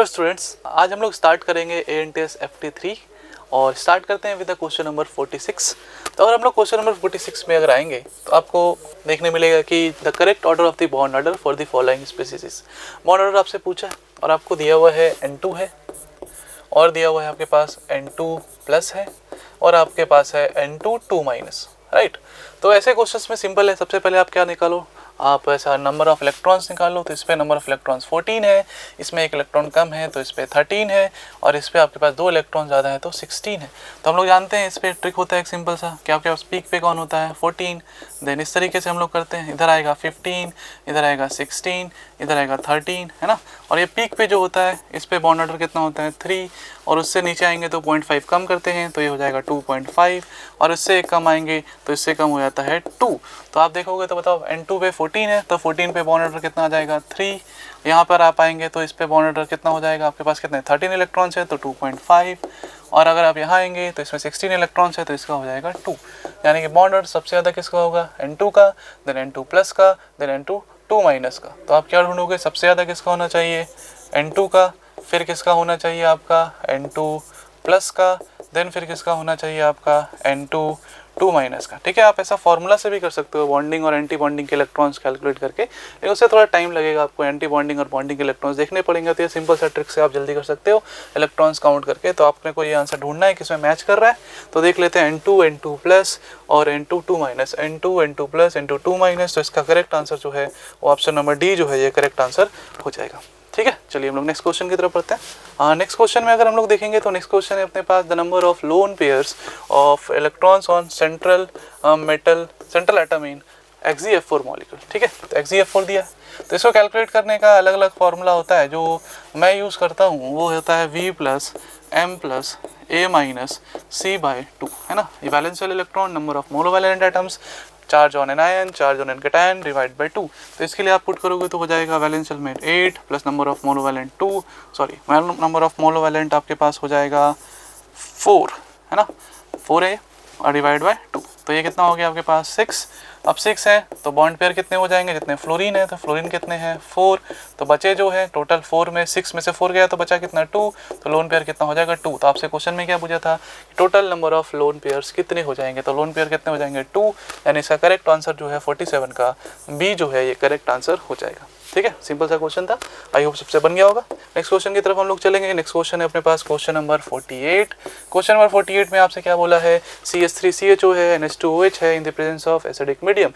Hello students, आज हम लोग स्टार्ट करेंगे ANTS FT3 और स्टार्ट करते हैं विद द क्वेश्चन नंबर 46। तो अगर हम लोग क्वेश्चन नंबर 46 में अगर आएंगे तो आपको देखने मिलेगा कि the correct order of the bond order for the following species. Bond order आपसे पूछा है और आपको दिया हुआ है N2 है और दिया हुआ है आपके पास N2 प्लस है और आपके पास है N2 2 माइनस, राइट। तो ऐसे क्वेश्चंस में सिंपल है, सबसे पहले आप क्या निकालो, आप ऐसा नंबर ऑफ इलेक्ट्रॉन्स निकालो। तो इस पे नंबर ऑफ इलेक्ट्रॉन्स 14 है, इसमें एक इलेक्ट्रॉन कम है तो इस पे 13 है और इस पे आपके पास 2 इलेक्ट्रॉन ज़्यादा है तो 16 है। तो हम लोग जानते हैं इस पे ट्रिक होता है एक सिंपल सा कि आपके पास पीक पे कौन होता है 14, देन इस तरीके से हम लोग करते हैं, इधर आएगा 15, इधर आएगा 16, इधर आएगा 13, है ना। और ये पीक पे जो होता है इस पे बॉन्ड ऑर्डर कितना होता है 3 और उससे नीचे आएंगे तो 0.5 कम करते हैं तो ये हो जाएगा 2.5 और इससे एक कम आएंगे तो इससे कम हो जाता है 2। तो आप देखोगे तो बताओ N2 पे 14 है तो 14 पे बॉन्ड ऑर्डर कितना आ जाएगा 3। यहाँ पर आप आएंगे तो इस पे बॉन्ड ऑर्डर कितना हो जाएगा, आपके पास कितने 13 इलेक्ट्रॉन्स है तो 2.5 और अगर आप यहाँ आएंगे तो इसमें 16 इलेक्ट्रॉन्स है तो इसका हो जाएगा 2। यानी कि बॉन्ड ऑर्डर सबसे ज़्यादा किसका होगा N2 का, देन N2 प्लस का, देन N2 2 माइनस का। तो आप क्या ढूंढोगे, सबसे ज़्यादा किसका होना चाहिए N2 का, फिर किसका होना चाहिए आपका N2 प्लस का, देन फिर किसका होना चाहिए आपका N2 2 माइनस का। ठीक है, आप ऐसा फॉर्मूला से भी कर सकते हो बॉन्डिंग और एंटी बॉन्डिंग के इलेक्ट्रॉन्स कैलकुलेट करके, लेकिन उससे थोड़ा टाइम लगेगा, आपको एंटी बॉन्डिंग और बॉन्डिंग के इलेक्ट्रॉन्स देखने पड़ेंगे। तो ये सिंपल सा ट्रिक से आप जल्दी कर सकते हो इलेक्ट्रॉन्स काउंट करके। तो आपने को ये आंसर ढूंढना है किसमें मैच कर रहा है। तो देख लेते हैं N2 N2 प्लस और N2 2 minus, N2 N2 plus N2 2 minus. तो इसका करेक्ट आंसर जो है वो ऑप्शन नंबर डी जो है ये करेक्ट आंसर हो जाएगा। ठीक है, चलिए हम लोग नेक्स्ट क्वेश्चन की तरफ बढ़ते हैं। नेक्स्ट क्वेश्चन में अगर हम लोग देखेंगे तो नेक्स्ट क्वेश्चन है अपने पास the number of lone pairs of electrons on central metal central atom in XeF4 molecule. ठीक है, तो XeF4 दिया है तो इसको कैलकुलेट करने का अलग अलग फार्मूला होता है। जो मैं यूज़ करता हूँ वो होता है V plus M plus A minus C/2, है ना। ये वैलेंस वाले electron, number of monovalent atoms, charge on an ion, charge on an cation divide by 2। तो इसके लिए आप पुट करोगे तो हो जाएगा valence element 8 plus number of monovalent number of monovalent आपके पास हो जाएगा 4, है ना, 4A और डिवाइड बाय 2। तो ये कितना हो गया आपके पास 6। अब 6 है तो बॉन्ड पेयर कितने हो जाएंगे, जितने फ्लोरीन है तो फ्लोरीन कितने हैं 4। तो बचे जो है टोटल 4 में 6 में से 4 गया तो बचा कितना 2। तो लोन पेयर कितना हो जाएगा 2। तो आपसे क्वेश्चन में क्या पूछा था, total number of lone pairs कितने हो जाएंगे। तो लोन पेयर कितने हो जाएंगे 2, यानी इसका करेक्ट आंसर जो है 47 का बी जो है ये करेक्ट आंसर हो जाएगा। ठीक है, सिंपल सा क्वेश्चन था, आई होप सबसे बन गया होगा। नेक्स्ट क्वेश्चन की तरफ हम लोग चलेंगे। नेक्स्ट क्वेश्चन है अपने पास क्वेश्चन नंबर 48। क्वेश्चन नंबर 48 में आपसे क्या बोला है, CH3CHO है, NH2OH है in the presence of acidic medium.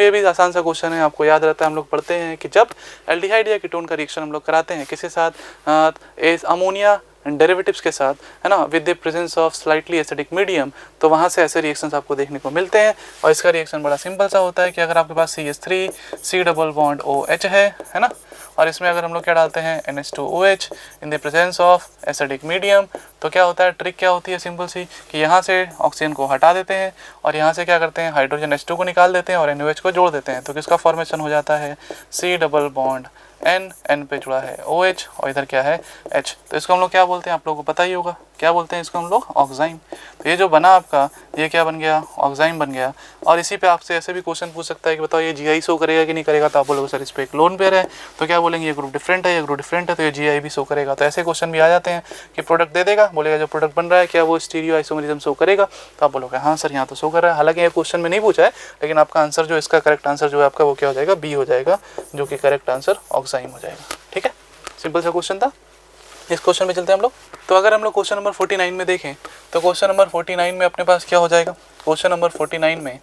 ये भी आसान सा क्वेश्चन है, आपको याद रहता है, हम लोग पढ़ते हैं कि जब एल्डिहाइड या कीटोन का रिएक्शन हम लोग कराते हैं किसके साथ, अमोनिया डेरिवेटिव्स के साथ, है ना, with the presence of slightly acidic medium, तो वहाँ से ऐसे रिएक्शंस आपको देखने को मिलते हैं। और इसका रिएक्शन बड़ा सिंपल सा होता है कि अगर आपके पास CH3 C double bond OH है ना, और इसमें अगर हम लोग क्या डालते हैं NH2OH in the presence of acidic medium, तो क्या होता है, ट्रिक क्या होती है सिंपल सी कि यहाँ से ऑक्सीजन को हटा देते हैं और यहाँ से क्या करते हैं हाइड्रोजन H2 को निकाल देते हैं और NOH को जोड़ देते हैं। तो किसका फॉर्मेशन हो जाता है C डबल बॉन्ड N पे जुड़ा है OH और इधर क्या है H। तो इसको हम लोग क्या बोलते हैं, आप लोगों को पता ही होगा, क्या बोलते हैं इसको हम लोग ऑक्साइम। तो ये जो बना आपका ये क्या बन गया, ऑक्साइम बन गया। और इसी पे आपसे ऐसे भी क्वेश्चन पूछ सकता है कि बताओ ये GI शो करेगा कि नहीं करेगा। तो आप बोलोगे सर इस पर एक लोन पेयर है तो क्या बोलेंगे ये ग्रुप डिफरेंट है, ये ग्रुप डिफरेंट है तो ये GI भी शो करेगा। तो ऐसे क्वेश्चन भी आ जाते हैं कि प्रोडक्ट दे देगा, बोलेगा जो प्रोडक्ट बन रहा है क्या वो स्टीरियो आइसोमरिज्म शो करेगा। तो आप बोलोगे हाँ सर यहाँ तो शो कर रहा है। हालांकि ये क्वेश्चन में नहीं पूछा है, लेकिन आपका आंसर जो इसका करेक्ट आंसर जो है आपका वो क्या हो जाएगा, बी हो जाएगा, जो कि करेक्ट आंसर ऑक्साइम हो जाएगा। ठीक है, सिंपल सा क्वेश्चन था। इस क्वेश्चन में चलते हैं हम लोग। तो अगर हम लोग क्वेश्चन नंबर 49 में देखें तो क्वेश्चन नंबर 49 में अपने पास क्या हो जाएगा, क्वेश्चन नंबर 49 में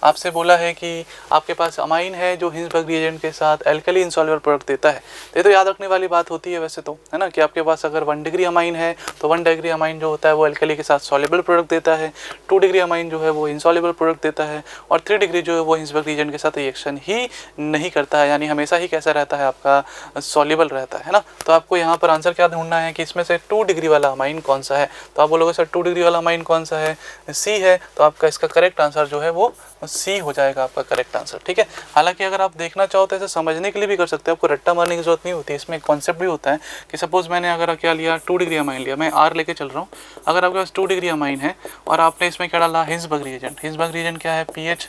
आपसे बोला है कि आपके पास अमाइन है जो हिंसबर्ग रिएजेंट के साथ एल्कली इंसॉल्युबल प्रोडक्ट देता है। तो ये तो याद रखने वाली बात होती है वैसे तो, है ना, कि आपके पास अगर 1 डिग्री अमाइन है तो 1 डिग्री अमाइन जो होता है वो एल्कली के साथ सॉल्युबल प्रोडक्ट देता है, 2 डिग्री अमाइन जो है वो इंसॉल्युबल प्रोडक्ट देता है और 3 डिग्री जो है वो हिंसबर्ग रिएजेंट के साथ रिएक्शन ही नहीं करता है, यानी हमेशा ही कैसा रहता है आपका सॉल्युबल रहता है ना। तो आपको यहाँ पर आंसर क्या ढूंढना है कि इसमें से 2 डिग्री वाला अमाइन कौन सा है। तो आप बोलोगे सर 2 डिग्री वाला अमाइन कौन सा है, C है। तो आपका इसका करेक्ट आंसर जो है वो C हो जाएगा आपका करेक्ट आंसर। ठीक है, हालांकि अगर आप देखना चाहो तो ऐसे समझने के लिए भी कर सकते हैं, आपको रट्टा मारने की जरूरत नहीं होती। इसमें एक कॉन्सेप्ट भी होता है कि सपोज मैंने अगर क्या लिया 2 डिग्री अमाइन लिया, मैं R लेके चल रहा हूँ। अगर आपके पास 2 डिग्री अमाइन है और आपने इसमें क्या डाला हिंसबर्ग रिएजेंट, हिंसबर्ग रिएजेंट क्या है PH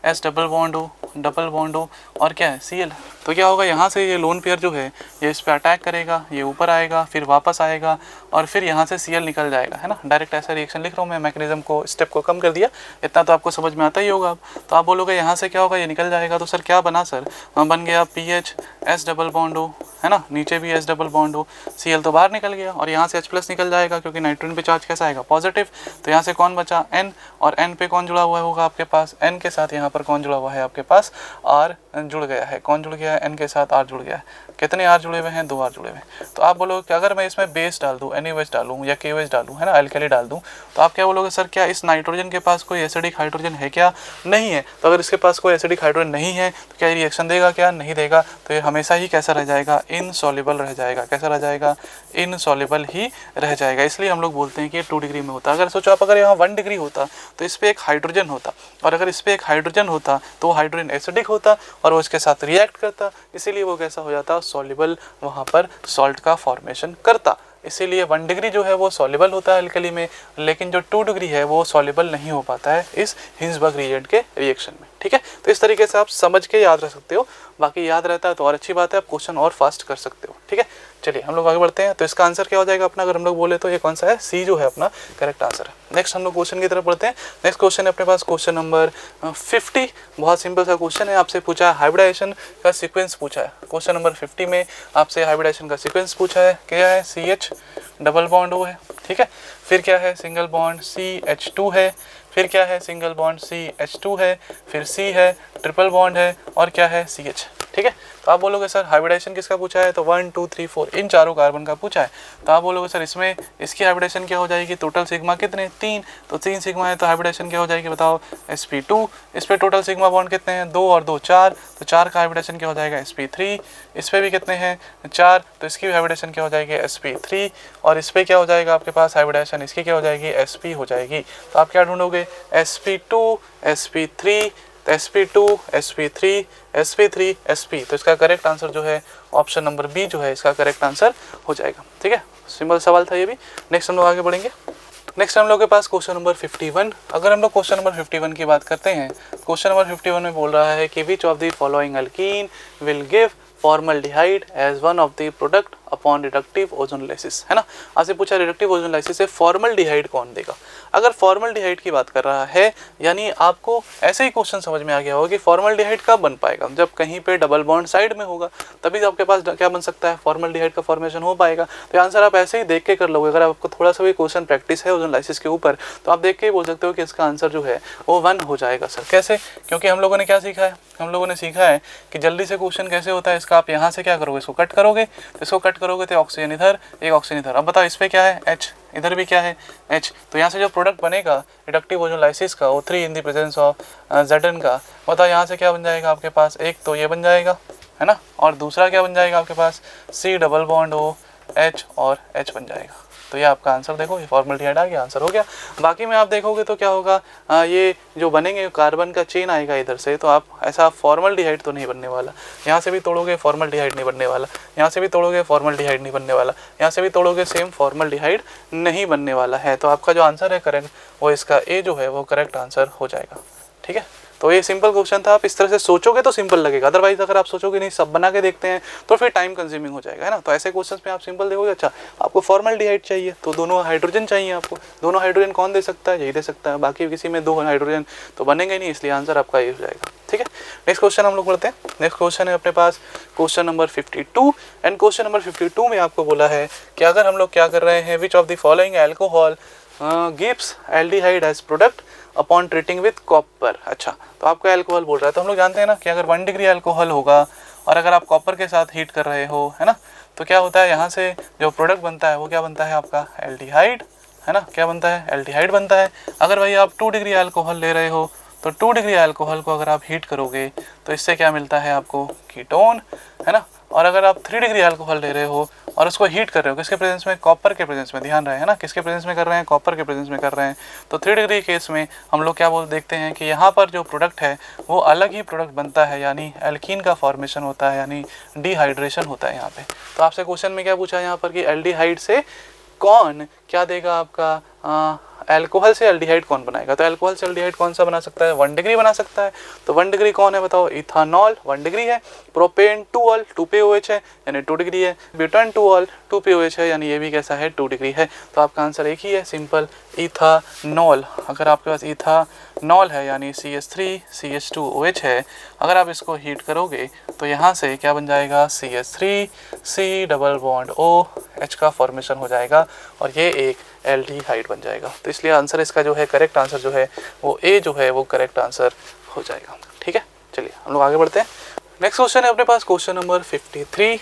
S double bond O double bond हो और क्या है Cl। तो क्या होगा, यहाँ से ये लोन पेयर जो है ये इस पर अटैक करेगा, ये ऊपर आएगा, फिर वापस आएगा और फिर यहाँ से Cl निकल जाएगा, है ना। डायरेक्ट ऐसा रिएक्शन लिख रहा हूँ मैं, मैकेनिज्म को, स्टेप को कम कर दिया, इतना तो आपको समझ में आता ही होगा। तो आप बोलोगे यहाँ से क्या होगा, ये निकल जाएगा। तो सर क्या बना सर, बन गया PH S डबल बॉन्ड हो, है ना, नीचे भी S डबल बॉन्ड हो, Cl तो बाहर निकल गया और यहाँ से H प्लस निकल जाएगा क्योंकि नाइट्रोजन पे चार्ज कैसा आएगा, पॉजिटिव। तो यहाँ से कौन बचा, N, और N पे कौन जुड़ा हुआ होगा आपके पास, N के साथ यहाँ पर कौन जुड़ा हुआ है आपके पास, R जुड़ गया है। कौन जुड़ गया है, N के साथ R जुड़ गया है। कितने R जुड़े हुए हैं, 2 R जुड़े हुए हैं। तो आप बोलोगे कि अगर मैं इसमें बेस डाल दूँ, NaOH डालूँ या KOH डालूँ, है ना, अल्कली डाल दूँ, तो आप क्या बोलोगे, सर क्या इस नाइट्रोजन के पास कोई एसिडिक हाइड्रोजन है क्या, नहीं है। तो अगर इसके पास कोई एसिडिक हाइड्रोजन नहीं है तो क्या ये रिएक्शन देगा, क्या नहीं देगा। तो ये हमेशा ही कैसा रह जाएगा, इनसॉल्युबल रह जाएगा। कैसा रह जाएगा, इनसॉल्युबल ही रह जाएगा। इसलिए हम लोग बोलते हैं कि ये 2 डिग्री में होता। अगर सोचो आप, अगर यहाँ 1 डिग्री होता तो इस पर एक हाइड्रोजन होता, और अगर इस पर एक हाइड्रोजन होता तो वो हाइड्रोजन एसिडिक होता और वो इसके साथ रिएक्ट करता, इसीलिए वो कैसा हो जाता, सॉल्युबल, वहाँ पर सॉल्ट का फॉर्मेशन करता। इसीलिए 1 डिग्री जो है वो सॉल्युबल होता है अल्कली में, लेकिन जो 2 डिग्री है वो सॉल्युबल नहीं हो पाता है इस हिंसबर्ग रिएजेंट के रिएक्शन में। ठीक है, तो इस तरीके से आप समझ के याद रख सकते हो। बाकी याद रहता है तो और अच्छी बात है, आप क्वेश्चन और फास्ट कर सकते हो। ठीक है, चलिए हम लोग आगे बढ़ते हैं। तो इसका आंसर क्या हो जाएगा अपना, अगर हम लोग बोले तो ये कौन सा है, सी जो है अपना करेक्ट आंसर है। नेक्स्ट हम लोग क्वेश्चन की तरफ बढ़ते हैं। नेक्स्ट क्वेश्चन है अपने पास क्वेश्चन नंबर 50। बहुत सिंपल सा क्वेश्चन है, आपसे पूछा है हाइब्रिडाइजेशन का सीक्वेंस पूछा है। क्वेश्चन नंबर 50 में आपसे हाइब्रिडाइजेशन का सीक्वेंस पूछा है। क्या है, CH डबल बॉन्ड O है, ठीक है, फिर क्या है, सिंगल बॉन्ड CH2 है, फिर क्या है, सिंगल बॉन्ड CH2 है, फिर C है, ट्रिपल बॉन्ड है और क्या है, CH। ठीक है, तो आप बोलोगे सर हाइब्रिडाइजेशन किसका पूछा है, तो 1 2 3 4 इन चारों कार्बन का पूछा है। तो आप बोलोगे सर इसमें इसकी हाइब्रिडाइजेशन क्या हो जाएगी, टोटल सिग्मा कितने, 3, तो 3 सिग्मा है तो हाइब्रिडाइजेशन क्या हो जाएगी बताओ, sp2। इस पर टोटल सिग्मा बॉन्ड कितने हैं, 2 और 2 4, तो 4 का हाइब्रिडाइजेशन क्या हो जाएगा, sp3। इस पर भी कितने हैं, 4, तो इसकी भी हाइब्रिडाइजेशन क्या हो जाएगी, sp3। और इस पर क्या हो जाएगा आपके पास हाइब्रिडाइजेशन, इसकी क्या हो जाएगी, sp हो जाएगी। तो आप क्या ढूंढोगे, sp2 sp3, sp2 sp3 sp3 sp। तो इसका करेक्ट आंसर जो है ऑप्शन नंबर बी जो है इसका करेक्ट आंसर हो जाएगा। ठीक है, सिंपल सवाल था ये भी। नेक्स्ट हम लोग आगे बढ़ेंगे। नेक्स्ट हम लोग के पास क्वेश्चन नंबर 51। अगर हम लोग क्वेश्चन नंबर 51 की बात करते हैं, क्वेश्चन नंबर 51 में बोल रहा है कि which of the following alkene will give formaldehyde as one of the product upon reductive ozonolysis, है ना। आपसे पूछा रिडक्टिव ओजोनलाइसिस से फॉर्मल्डिहाइड कौन देगा। अगर फॉर्मल्डिहाइड की बात कर रहा है, यानी आपको ऐसे ही क्वेश्चन समझ में आ गया होगा कि फॉर्मल्डिहाइड कब बन पाएगा, जब कहीं पे डबल बॉन्ड साइड में होगा, तभी तो आपके पास क्या बन सकता है, फॉर्मल्डिहाइड का फॉर्मेशन हो पाएगा। तो आंसर आप ऐसे ही देख के कर लोगे। अगर आपको थोड़ा सा भी क्वेश्चन प्रैक्टिस है ओजोनलाइसिस के ऊपर, तो आप देख के ही बोल सकते हो कि इसका आंसर जो है वो 1 हो जाएगा। सर कैसे, क्योंकि हम लोगों ने क्या सीखा है, हम लोगों ने सीखा है कि जल्दी से क्वेश्चन कैसे होता है, इसका आप यहाँ से क्या करोगे, इसको कट करोगे, तो इसको कट करोगे तो ऑक्सीजन इधर, एक ऑक्सीजन इधर। अब बताओ इस पर क्या है, H, इधर भी क्या है, H। तो यहाँ से जो प्रोडक्ट बनेगा रिडक्टिव ओजोनलाइसिस का, O3 in the presence of Zn का, बताओ यहाँ से क्या बन जाएगा आपके पास, एक तो ये बन जाएगा, है ना, और दूसरा क्या बन जाएगा आपके पास, C double bond O H और H बन जाएगा। तो ये आपका आंसर देखो, ये फॉर्मल्डिहाइड आ गया, आंसर हो गया। बाकी में आप देखोगे तो क्या होगा, ये जो बनेंगे कार्बन का चेन आएगा इधर से, तो आप ऐसा फॉर्मल्डिहाइड तो नहीं बनने वाला। यहाँ से भी तोड़ोगे फॉर्मल्डिहाइड नहीं बनने वाला, यहाँ से भी तोड़ोगे फॉर्मल्डिहाइड नहीं बनने वाला, यहाँ से भी तोड़ोगे सेम फॉर्मल्डिहाइड नहीं बनने वाला है। तो आपका जो आंसर है करेक्ट, वो इसका ए जो है वो करेक्ट आंसर हो जाएगा। ठीक है, तो ये सिंपल क्वेश्चन था। आप इस तरह से सोचोगे तो सिंपल लगेगा, अदरवाइज अगर आप सोचोगे नहीं सब बना के देखते हैं तो फिर टाइम कंज्यूमिंग हो जाएगा, है ना। तो ऐसे क्वेश्चंस में आप सिंपल देखोगे, अच्छा आपको फॉर्मल्डिहाइड चाहिए तो दोनों हाइड्रोजन चाहिए आपको, दोनों हाइड्रोजन कौन दे सकता है, यही दे सकता है, बाकी किसी में 2 हाइड्रोजन तो बनेंगे नहीं, इसलिए आंसर आपका ये हो जाएगा। ठीक है, नेक्स्ट क्वेश्चन हम लोग बढ़ते हैं। नेक्स्ट क्वेश्चन है अपने पास question number 52 and question number 52 में आपको बोला है कि अगर हम लोग क्या कर रहे हैं, which of the following alcohol gives aldehyde as product upon treating with copper. अच्छा, तो आपका एल्कोहल बोल रहा है, तो हम लोग जानते हैं ना कि अगर 1 डिग्री एल्कोहल होगा और अगर आप कॉपर के साथ हीट कर रहे हो, है ना, तो क्या होता है, यहाँ से जो प्रोडक्ट बनता है वो क्या बनता है आपका एल्डिहाइड, है ना, क्या बनता है, एल्डिहाइड बनता है। अगर भाई आप 2 डिग्री एल्कोहल ले रहे हो, तो 2 डिग्री एल्कोहल को अगर आप हीट करोगे तो इससे क्या मिलता है आपको, कीटोन, है ना। और अगर आप 3 डिग्री एल्कोहल ले रहे हो और उसको हीट कर रहे हो, किसके प्रेजेंस में, कॉपर के प्रेजेंस में, ध्यान रहे, है ना, किसके प्रेजेंस में कर रहे हैं, कॉपर के प्रेजेंस में कर रहे हैं। तो 3 डिग्री केस में हम लोग क्या देखते हैं कि यहाँ पर जो प्रोडक्ट है वो अलग ही प्रोडक्ट बनता है, यानी एल्कीन का फॉर्मेशन होता है, यानी डिहाइड्रेशन होता है यहाँ पे। तो आपसे क्वेश्चन में क्या पूछा है यहाँ पर कि एल्डिहाइड से कौन क्या देगा आपका अल्कोहल से एल्डिहाइड कौन बनाएगा, तो अल्कोहल से एल्डिहाइड कौन सा बना सकता है, 1 डिग्री बना सकता है। तो 1 डिग्री कौन है बताओ, इथानॉल 1 डिग्री है। प्रोपेन 2ऑल 2POH है यानी 2 डिग्री है। ब्यूटान 2ऑल 2POH है यानी ये भी कैसा है, 2 डिग्री है। तो आपका आंसर एक ही है, सिंपल, इथानॉल। अगर आपके पास इथानॉल है यानी CH3CH2OH है, अगर आप इसको हीट करोगे तो यहाँ से क्या बन जाएगा, CH3C डबल बॉन्ड OH का फॉर्मेशन हो जाएगा और ये एक एल्डिहाइड बन जाएगा। तो इसलिए आंसर इसका जो है, करेक्ट आंसर जो है वो ए जो है वो करेक्ट आंसर हो जाएगा। ठीक है, चलिए हम लोग आगे बढ़ते हैं। नेक्स्ट क्वेश्चन है अपने पास क्वेश्चन नंबर 53।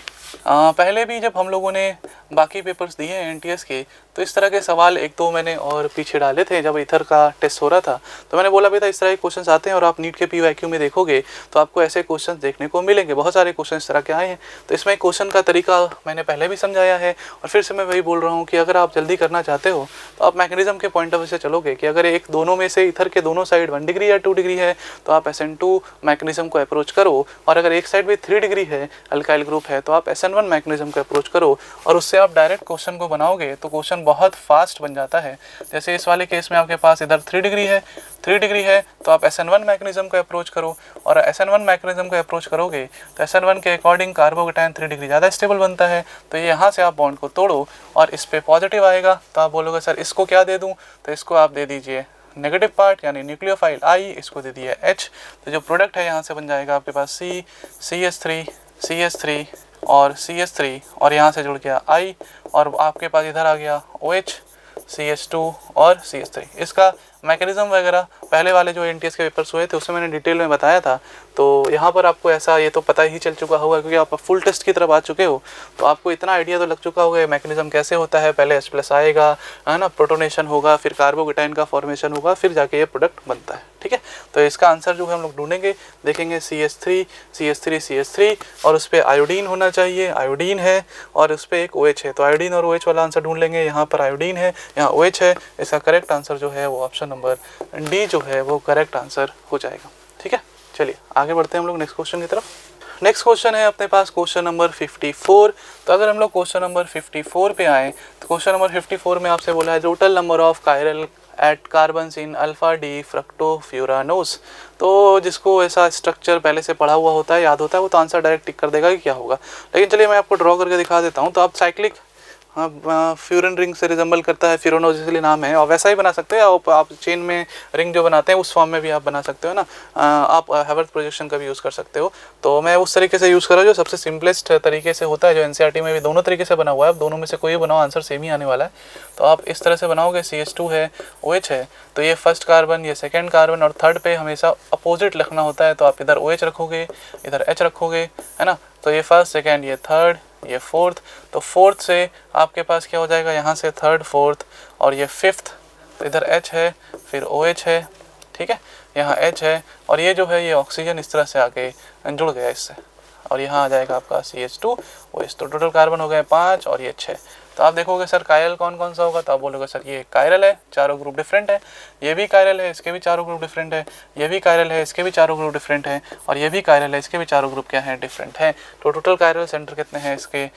पहले भी जब हम लोगों ने बाकी पेपर्स दिए हैं NTS के, तो इस तरह के सवाल एक दो मैंने और पीछे डाले थे जब इथर का टेस्ट हो रहा था। तो मैंने बोला भी था इस तरह के क्वेश्चंस आते हैं और आप नीट के PYQ में देखोगे तो आपको ऐसे क्वेश्चंस देखने को मिलेंगे। बहुत सारे क्वेश्चन इस तरह के आए हैं। तो इसमें क्वेश्चन का तरीका मैंने पहले भी समझाया है और फिर से मैं वही बोल रहा हूँ कि अगर आप जल्दी करना चाहते हो तो आप मैकेनिज्म के पॉइंट ऑफ व्यू से चलोगे कि अगर एक दोनों में से इथर के दोनों साइड 1 डिग्री या 2 डिग्री है तो आप SN2 मैकेनिज्म को अप्रोच करो, और अगर एक साइड भी 3 डिग्री है, अल्काइल ग्रुप है, तो आप SN1 मैकेनिज्म को अप्रोच करो और उससे आप डायरेक्ट क्वेश्चन को बनाओगे तो क्वेश्चन बहुत फास्ट बन जाता है। जैसे इस वाले केस में आपके पास इधर 3 डिग्री है तो आप SN1 मैकेनिज्म को अप्रोच करो, और SN1 मैकेनिज्म को अप्रोच करोगे तो SN1 के अकॉर्डिंग कार्बोकेटायन 3 डिग्री ज़्यादा स्टेबल बनता है। तो ये यहाँ से आप बॉन्ड को तोड़ो और इस पे पॉजिटिव आएगा, तो आप बोलोगे सर इसको क्या दे दूँ, तो इसको आप दे दीजिए नेगेटिव पार्ट यानी न्यूक्लियोफाइल I, इसको दे दिया H। तो जो प्रोडक्ट है यहाँ से बन जाएगा आपके पास CH3 और CH3 और यहाँ से जुड़ गया I, और आपके पास इधर आ गया OH, CH2 और CH3। इसका मैकेनिज्म वगैरह पहले वाले जो NTS के पेपर्स हुए थे उसमें मैंने डिटेल में बताया था। तो यहाँ पर आपको ऐसा ये तो पता ही चल चुका होगा क्योंकि आप फुल टेस्ट की तरफ आ चुके हो, तो आपको इतना आइडिया तो लग चुका होगा मैकेनिज्म कैसे होता है। पहले H+ आएगा, है ना, प्रोटोनेशन होगा, फिर कार्बोकेटाइन का फॉर्मेशन होगा, फिर जाके ये प्रोडक्ट बनता है। ठीक है, तो इसका आंसर जो है हम लोग ढूंढेंगे, देखेंगे CH3 और उस पर आयोडीन होना चाहिए, आयोडीन है, और उस पर एक OH है, तो आयोडीन और OH वाला आंसर ढूंढ लेंगे। यहाँ पर आयोडीन है, यहाँ OH है, इसका करेक्ट आंसर जो है वो ऑप्शन नंबर डी जो है वो करेक्ट आंसर हो जाएगा। ठीक है, चलिए आगे बढ़ते हैं हम लोग नेक्स्ट क्वेश्चन की तरफ। नेक्स्ट क्वेश्चन है अपने पास क्वेश्चन नंबर 54। तो अगर हम लोग क्वेश्चन नंबर 54 पे आए तो क्वेश्चन नंबर 54 में आपसे बोला है total number of chiral at carbons in alpha D fructofuranose. तो जिसको ऐसा स्ट्रक्चर पहले से पढ़ा हुआ होता है, याद होता है, वो तो आंसर डायरेक्ट टिक कर देगा कि क्या होगा। लेकिन चलिए मैं आपको ड्रॉ करके दिखा देता हूँ। तो आप साइक्लिक फ्यूरन रिंग से रिजेंबल करता है, फ्यूरानोस इसलिए नाम है, और वैसा ही बना सकते हैं आप चेन में रिंग जो बनाते हैं उस फॉर्म में भी आप बना सकते हो ना। आप हैवर्थ प्रोजेक्शन का भी यूज़ कर सकते हो। तो मैं उस तरीके से यूज़ कर रहा हूँ जो सबसे सिंपलेस्ट तरीके से होता है, जो NCERT में भी दोनों तरीके से बना हुआ है। आप दोनों में से कोई बनाओ, आंसर सेम ही आने वाला है। तो आप इस तरह से बनाओगे, CH2 है, OH है, तो ये फर्स्ट कार्बन, ये सेकेंड कार्बन, और थर्ड पे हमेशा अपोजिट लिखना होता है। तो आप इधर OH रखोगे, इधर H रखोगे, है ना। तो ये फर्स्ट, सेकेंड, ये थर्ड, ये फोर्थ। तो फोर्थ से आपके पास क्या हो जाएगा, यहाँ से थर्ड, फोर्थ, और ये फिफ्थ। तो इधर H है, फिर OH है, ठीक है, यहाँ H है, और ये जो है ये ऑक्सीजन इस तरह से आके जुड़ गया इससे, और यहाँ आ जाएगा आपका CH2 OH। तो टोटल कार्बन हो गए 5 और ये 6। तो आप देखोगे सर कायरल कौन कौन सा होगा, तो आप बोलोगे सर ये कायरल है, चारों ग्रुप डिफरेंट है, ये भी कायरल है, इसके भी चारों ग्रुप डिफरेंट है, ये भी कायरल है, इसके भी चारों ग्रुप डिफरेंट है, और ये भी कायरल है, इसके भी चारों ग्रुप क्या है, डिफरेंट है। तो टोटल कायरल सेंटर कितने हैं इसके,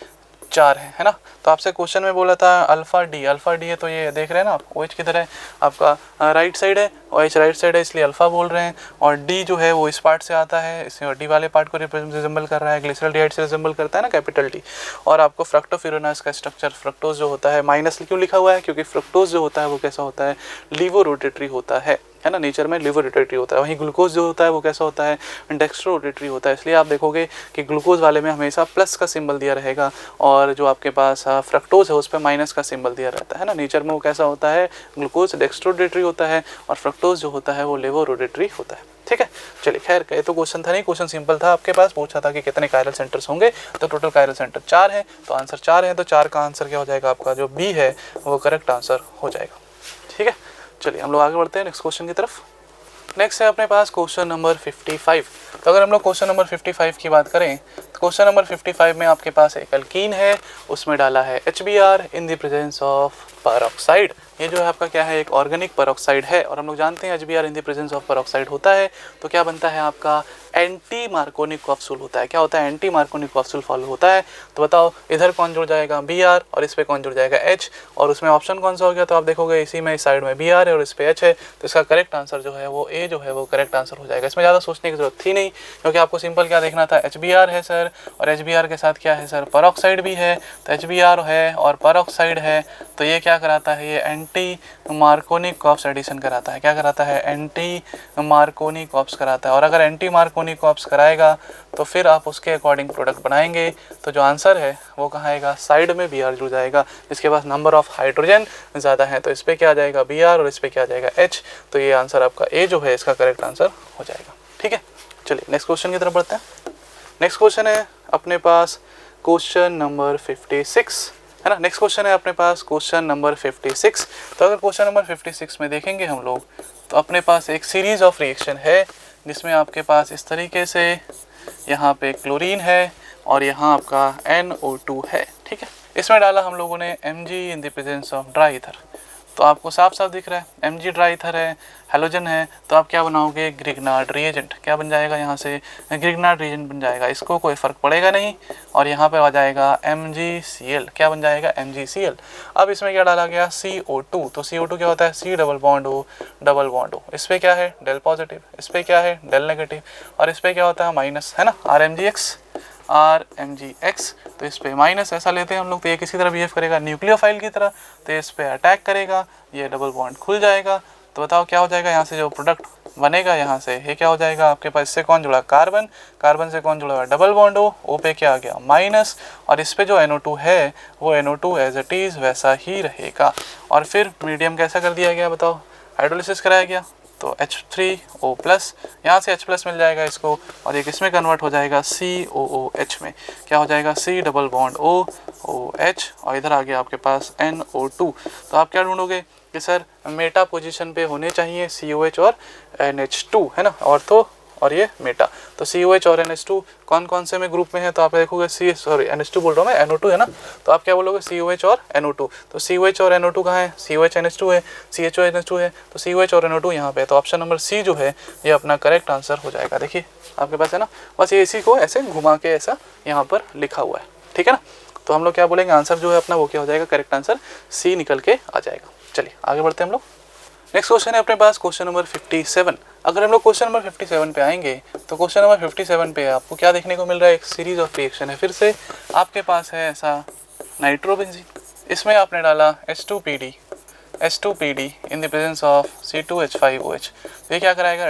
4 है ना। तो आपसे क्वेश्चन में बोला था अल्फा डी है, तो ये देख रहे हैं ना आप, OH किधर है, आपका राइट साइड है, OH राइट साइड है, इसलिए अल्फा बोल रहे हैं। और डी जो है वो इस पार्ट से आता है, इसमें डी वाले पार्ट को रिजेंबल कर रहा है, ग्लिसरॉल्डिहाइड से रिजेंबल करता है ना, कैपिटल टी। और आपको फ्रक्टोफ्यूरानोस का स्ट्रक्चर, फ्रक्टोज जो होता है, माइनस क्यों लिखा हुआ है, क्योंकि फ्रक्टोज जो होता है वो कैसा होता है, लीवो रोटेटरी होता है ना, नेचर में लीवो रोटेटरी होता है। वहीं ग्लूकोज जो होता है वो कैसा होता है, डेक्स्ट्रो रोटेटरी होता है। इसलिए आप देखोगे कि ग्लूकोज वाले में हमेशा प्लस का सिंबल दिया रहेगा, और जो आपके पास फ्रक्टोज है उस पर माइनस का सिंबल दिया रहता है ना। नेचर में वो कैसा होता है, ग्लूकोज डेक्स्ट्रो रोटेटरी होता है, और फ्रक्टोज जो होता है वो लीवो रोटेटरी होता है। ठीक है, चलिए खैर, ये तो क्वेश्चन था नहीं, क्वेश्चन सिंपल था। आपके पास पूछा था कि कितने कायरल सेंटर्स होंगे, तो टोटल कायरल सेंटर 4 है, तो आंसर 4 है। तो 4 का आंसर क्या हो जाएगा, आपका जो बी है वो करेक्ट आंसर हो जाएगा। ठीक है, चलिए हम लोग आगे बढ़ते हैं नेक्स्ट क्वेश्चन की तरफ। नेक्स्ट है अपने पास क्वेश्चन नंबर 55। तो अगर हम लोग क्वेश्चन नंबर 55 की बात करें तो क्वेश्चन नंबर 55 में आपके पास एक अल्कीन है, उसमें डाला है HBr in the presence of peroxide. ये जो है आपका क्या है, एक ऑर्गेनिक पेरोक्साइड है, और हम लोग जानते हैं HBr in the presence of peroxide होता है तो क्या बनता है आपका एंटी मार्कोनी कॉप्सूल होता है। क्या होता है, एंटी मार्कोनी कॉप्सूल फॉलो होता है। तो बताओ इधर कौन जुड़ जाएगा, Br, और इस पे कौन जुड़ जाएगा H, और उसमें ऑप्शन कौन सा हो गया, तो आप देखोगे इसी में इस साइड में Br है और इस पे H है, तो इसका करेक्ट आंसर जो है वो A जो है वो करेक्ट आंसर हो जाएगा। इसमें ज़्यादा सोचने की जरूरत थी नहीं, क्योंकि आपको सिंपल क्या देखना था, HBr है सर, और HBr के साथ क्या है सर, पेरोक्साइड भी है, तो HBr है और पेरोक्साइड है, तो ये क्या कराता है, ये एंटी मार्कोनी कॉप्स एडिशन कराता है। क्या कराता है, एंटी मार्कोनी कॉप्स कराता है, और अगर एंटी मार्कोनी कॉप्स कराएगा तो फिर आप उसके अकॉर्डिंग प्रोडक्ट बनाएंगे, तो जो आंसर है वो कहाँ आएगा, साइड में Br जुड़ जाएगा, जिसके पास नंबर ऑफ हाइड्रोजन ज़्यादा है, तो इस पर क्या आ जाएगा Br और इस पर क्या आ जाएगा H, तो ये आंसर आपका A जो है इसका करेक्ट आंसर हो जाएगा। ठीक है, चलिए नेक्स्ट क्वेश्चन की तरफ बढ़ते हैं। नेक्स्ट क्वेश्चन है अपने पास क्वेश्चन नंबर 56, है ना। नेक्स्ट क्वेश्चन है अपने पास क्वेश्चन नंबर 56। तो अगर क्वेश्चन नंबर 56 में देखेंगे हम लोग तो अपने पास एक सीरीज ऑफ रिएक्शन है, जिसमें आपके पास इस तरीके से यहाँ पे क्लोरीन है और यहाँ आपका NO2 है। ठीक है, इसमें डाला हम लोगों ने Mg in the presence of dry ether, तो आपको साफ साफ दिख रहा है Mg ड्राई ईथर है, हेलोजन है, तो आप क्या बनाओगे, ग्रिग्नार्ड रिएजेंट। क्या बन जाएगा, यहाँ से ग्रिग्नार्ड रिएजेंट बन जाएगा, इसको कोई फ़र्क पड़ेगा नहीं, और यहाँ पे आ जाएगा MgCl। क्या बन जाएगा, MgCl। अब इसमें क्या डाला गया, CO2, तो CO2 क्या होता है, C double bond O double bond O, इस पर क्या है डेल पॉजिटिव, इस पर क्या है डेल नेगेटिव, और इस पर क्या होता है माइनस, है ना, RMgX, तो इस पे माइनस ऐसा लेते हैं हम लोग, तो ये किसी तरह बिहेव करेगा न्यूक्लियोफाइल की तरह, तो इस पे अटैक करेगा, ये डबल बॉन्ड खुल जाएगा, तो बताओ क्या हो जाएगा, यहाँ से जो प्रोडक्ट बनेगा यहाँ से ये क्या हो जाएगा आपके पास, इससे कौन जुड़ा, कार्बन, कार्बन से कौन जुड़ा हुआ, डबल बॉन्ड O पे क्या आ गया माइनस, और इस पे जो NO2 है वो NO2 एज इट इज़ वैसा ही रहेगा, और फिर मीडियम कैसा कर दिया गया, बताओ हाइड्रोलिसिस कराया गया, तो H3O+, यहाँ से H+ मिल जाएगा इसको, और एक इसमें कन्वर्ट हो जाएगा COOH में, क्या हो जाएगा C डबल बॉन्ड OH, और इधर आ गया आपके पास NO2। तो आप क्या ढूंढोगे कि सर मेटा पोजीशन पे होने चाहिए COH और NH2, है ना, और ये मेटा, तो COH और NH2 कौन कौन से में ग्रुप में है, तो आप देखोगे NH2 बोल रहा हूँ मैं, NO2 है ना, तो आप क्या बोलोगे COH और NO2, तो COH और NO2 कहाँ है, COH NH2 है, CHO NH2 है, तो COH और NO2 यहाँ पे है, तो ऑप्शन नंबर C जो है ये अपना करेक्ट आंसर हो जाएगा। देखिए आपके पास है ना, बस ये इसी को ऐसे घुमा के ऐसा यहाँ पर लिखा हुआ है। ठीक है ना, तो हम लोग क्या बोलेंगे, आंसर जो है अपना वो क्या हो जाएगा, करेक्ट आंसर C निकल के आ जाएगा। चलिए आगे बढ़ते हैं हम लोग। नेक्स्ट क्वेश्चन है अपने पास क्वेश्चन नंबर 57। अगर हम लोग क्वेश्चन नंबर 57 पे आएंगे तो क्वेश्चन नंबर 57 पे आपको क्या देखने को मिल रहा है, एक सीरीज ऑफ रिएक्शन है। फिर से आपके पास है ऐसा नाइट्रोबेंजीन, इसमें आपने डाला H2PD in the presence of C2H5OH, तो ये क्या कराएगा,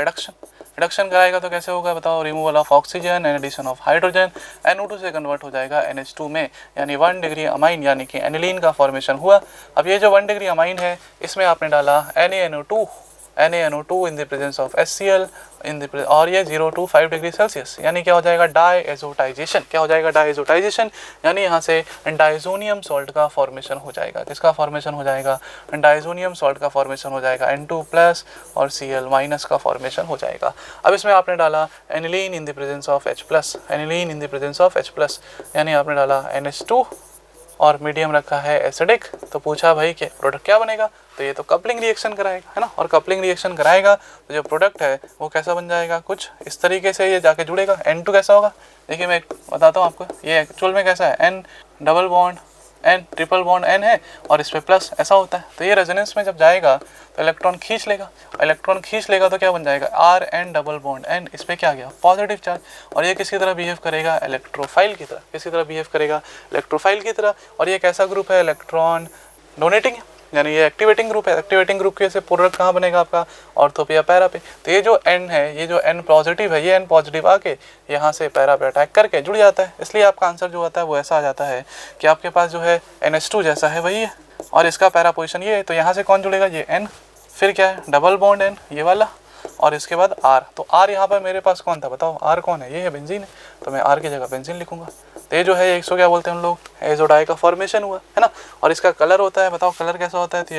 रिडक्शन कराएगा, तो कैसे होगा बताओ, removal of oxygen and addition of hydrogen, NO2 से कन्वर्ट हो जाएगा NH2 में, यानी 1 डिग्री अमाइन यानी कि एनिलीन का फॉर्मेशन हुआ। अब ये जो 1 डिग्री अमाइन है इसमें आपने डाला NaNO2 in the presence of HCl और ये 0 to 5 डिग्री सेल्सियस, यानी क्या हो जाएगा, डायएजोटाइजेशन। क्या हो जाएगा, डायएजोटाइजेशन, यानी यहाँ से डाइजोनियम सॉल्ट का फॉर्मेशन हो जाएगा। किसका फॉर्मेशन हो जाएगा, डाइजोनियम सॉल्ट का फॉर्मेशन हो जाएगा, N2+ और Cl- का फॉर्मेशन हो जाएगा। अब इसमें आपने डाला aniline in the presence of H+, यानी आपने डाला NH2 और मीडियम रखा है एसिडिक, तो पूछा भाई कि प्रोडक्ट क्या बनेगा, तो ये तो कपलिंग रिएक्शन कराएगा, है ना, और कपलिंग रिएक्शन कराएगा तो जो प्रोडक्ट है वो कैसा बन जाएगा, कुछ इस तरीके से ये जाके जुड़ेगा। N2 कैसा होगा, देखिए मैं बताता हूँ आपको, ये एक्चुअल में कैसा है, N double bond N triple bond N है और इस पर प्लस ऐसा होता है, तो ये रेजोनेंस में जब जाएगा तो इलेक्ट्रॉन खींच लेगा, तो क्या बन जाएगा, RN डबल बॉन्ड N, इस पर क्या आ गया, पॉजिटिव चार्ज, और ये किसी तरह बिहेव करेगा, इलेक्ट्रोफाइल की तरह, किसी तरह बिहेव करेगा, इलेक्ट्रोफाइल की तरह। और ये कैसा ग्रुप है, इलेक्ट्रॉन डोनेटिंग, यानी ये एक्टिवेटिंग ग्रुप है। एक्टिवेटिंग ग्रुप के से प्रोडक्ट कहाँ बनेगा आपका, ऑर्थो पे या पैरा पे, तो ये जो N है, ये जो N पॉजिटिव है, ये N पॉजिटिव आके यहाँ से पैरा पे अटैक करके जुड़ जाता है, इसलिए आपका आंसर जो आता है वो ऐसा आ जाता है कि आपके पास जो है NH2 जैसा है वही है और इसका पैरा पोजिशन ये है, तो यहाँ से कौन जुड़ेगा, ये N, फिर क्या है डबल बॉन्ड N ये वाला, और इसके बाद R, तो R यहाँ पर मेरे पास कौन था बताओ, R कौन है, ये है बेंजीन है, तो मैं R की जगह बेंजीन लिखूंगा। तो ये जो है इसको क्या बोलते हैं हम लोग, एजोडाई का फॉर्मेशन हुआ, है ना, और इसका कलर होता है, बताओ कलर कैसा होता है, तो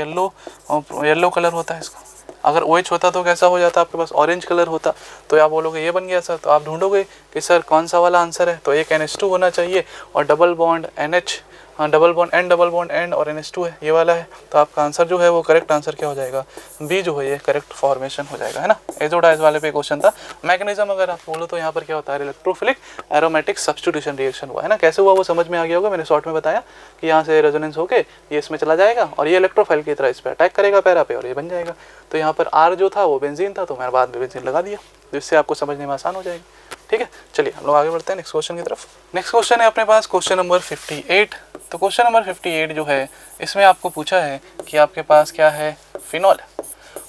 येलो कलर होता है इसका। अगर OH होता तो कैसा हो जाता, आपके पास ऑरेंज कलर होता, तो आप बोलोगे ये बन गया सर। तो आप ढूंढोगे कि सर कौन सा वाला आंसर है, तो एक NH2 होना चाहिए और डबल बॉन्ड NH, हाँ डबल बॉन्ड N और NH2 है, ये वाला है। तो आपका आंसर जो है वो करेक्ट आंसर क्या हो जाएगा, बी जो है ये करेक्ट फॉर्मेशन हो जाएगा, है ना। एजोडाइज वाले पे क्वेश्चन था। मैकेनिज्म अगर आप बोलो तो यहाँ पर क्या होता है, इलेक्ट्रोफिलिक एरोमेटिक सब्स्टिट्यूशन रिएक्शन हुआ, है ना। कैसे हुआ वो समझ में आ गया होगा, मैंने शॉर्ट में बताया कि यहाँ से रेजोनेंस होके ये इसमें चला जाएगा और ये इलेक्ट्रोफाइल की तरह इस पर अटैक करेगा पैरा पे और ये बन जाएगा। तो यहाँ पर R जो था वो बेंजीन था, तो मैंने बाद में बेंजीन लगा दिया, तो इससे आपको समझने में आसान हो जाएगा। ठीक है, चलिए हम लोग आगे बढ़ते हैं नेक्स्ट क्वेश्चन की तरफ। नेक्स्ट क्वेश्चन है अपने पास क्वेश्चन नंबर 58। तो क्वेश्चन नंबर 58 जो है इसमें आपको पूछा है कि आपके पास क्या है, फिनॉल,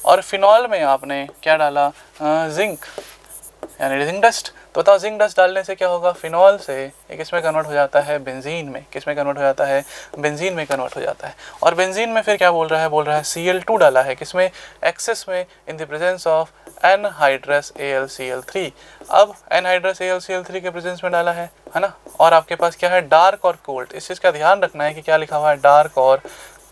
और फिनॉल में आपने क्या डाला, जिंक यानी जिंक डस्ट। तो बताओ जिंक डस्ट डालने से क्या होगा, फिनॉल से एक इसमें कन्वर्ट हो जाता है बेंजीन में, किस में कन्वर्ट हो जाता है, बेंजीन में कन्वर्ट हो जाता है। और बेंजीन में फिर क्या बोल रहा है, Cl2 डाला है, किसमें, एक्सेस में, in the presence of anhydrous AlCl3। अब एनहाइड्रस AlCl3 के प्रेजेंस में डाला है ना। और आपके पास क्या है, डार्क और कोल्ड। इस चीज़ का ध्यान रखना है कि क्या लिखा हुआ है, डार्क और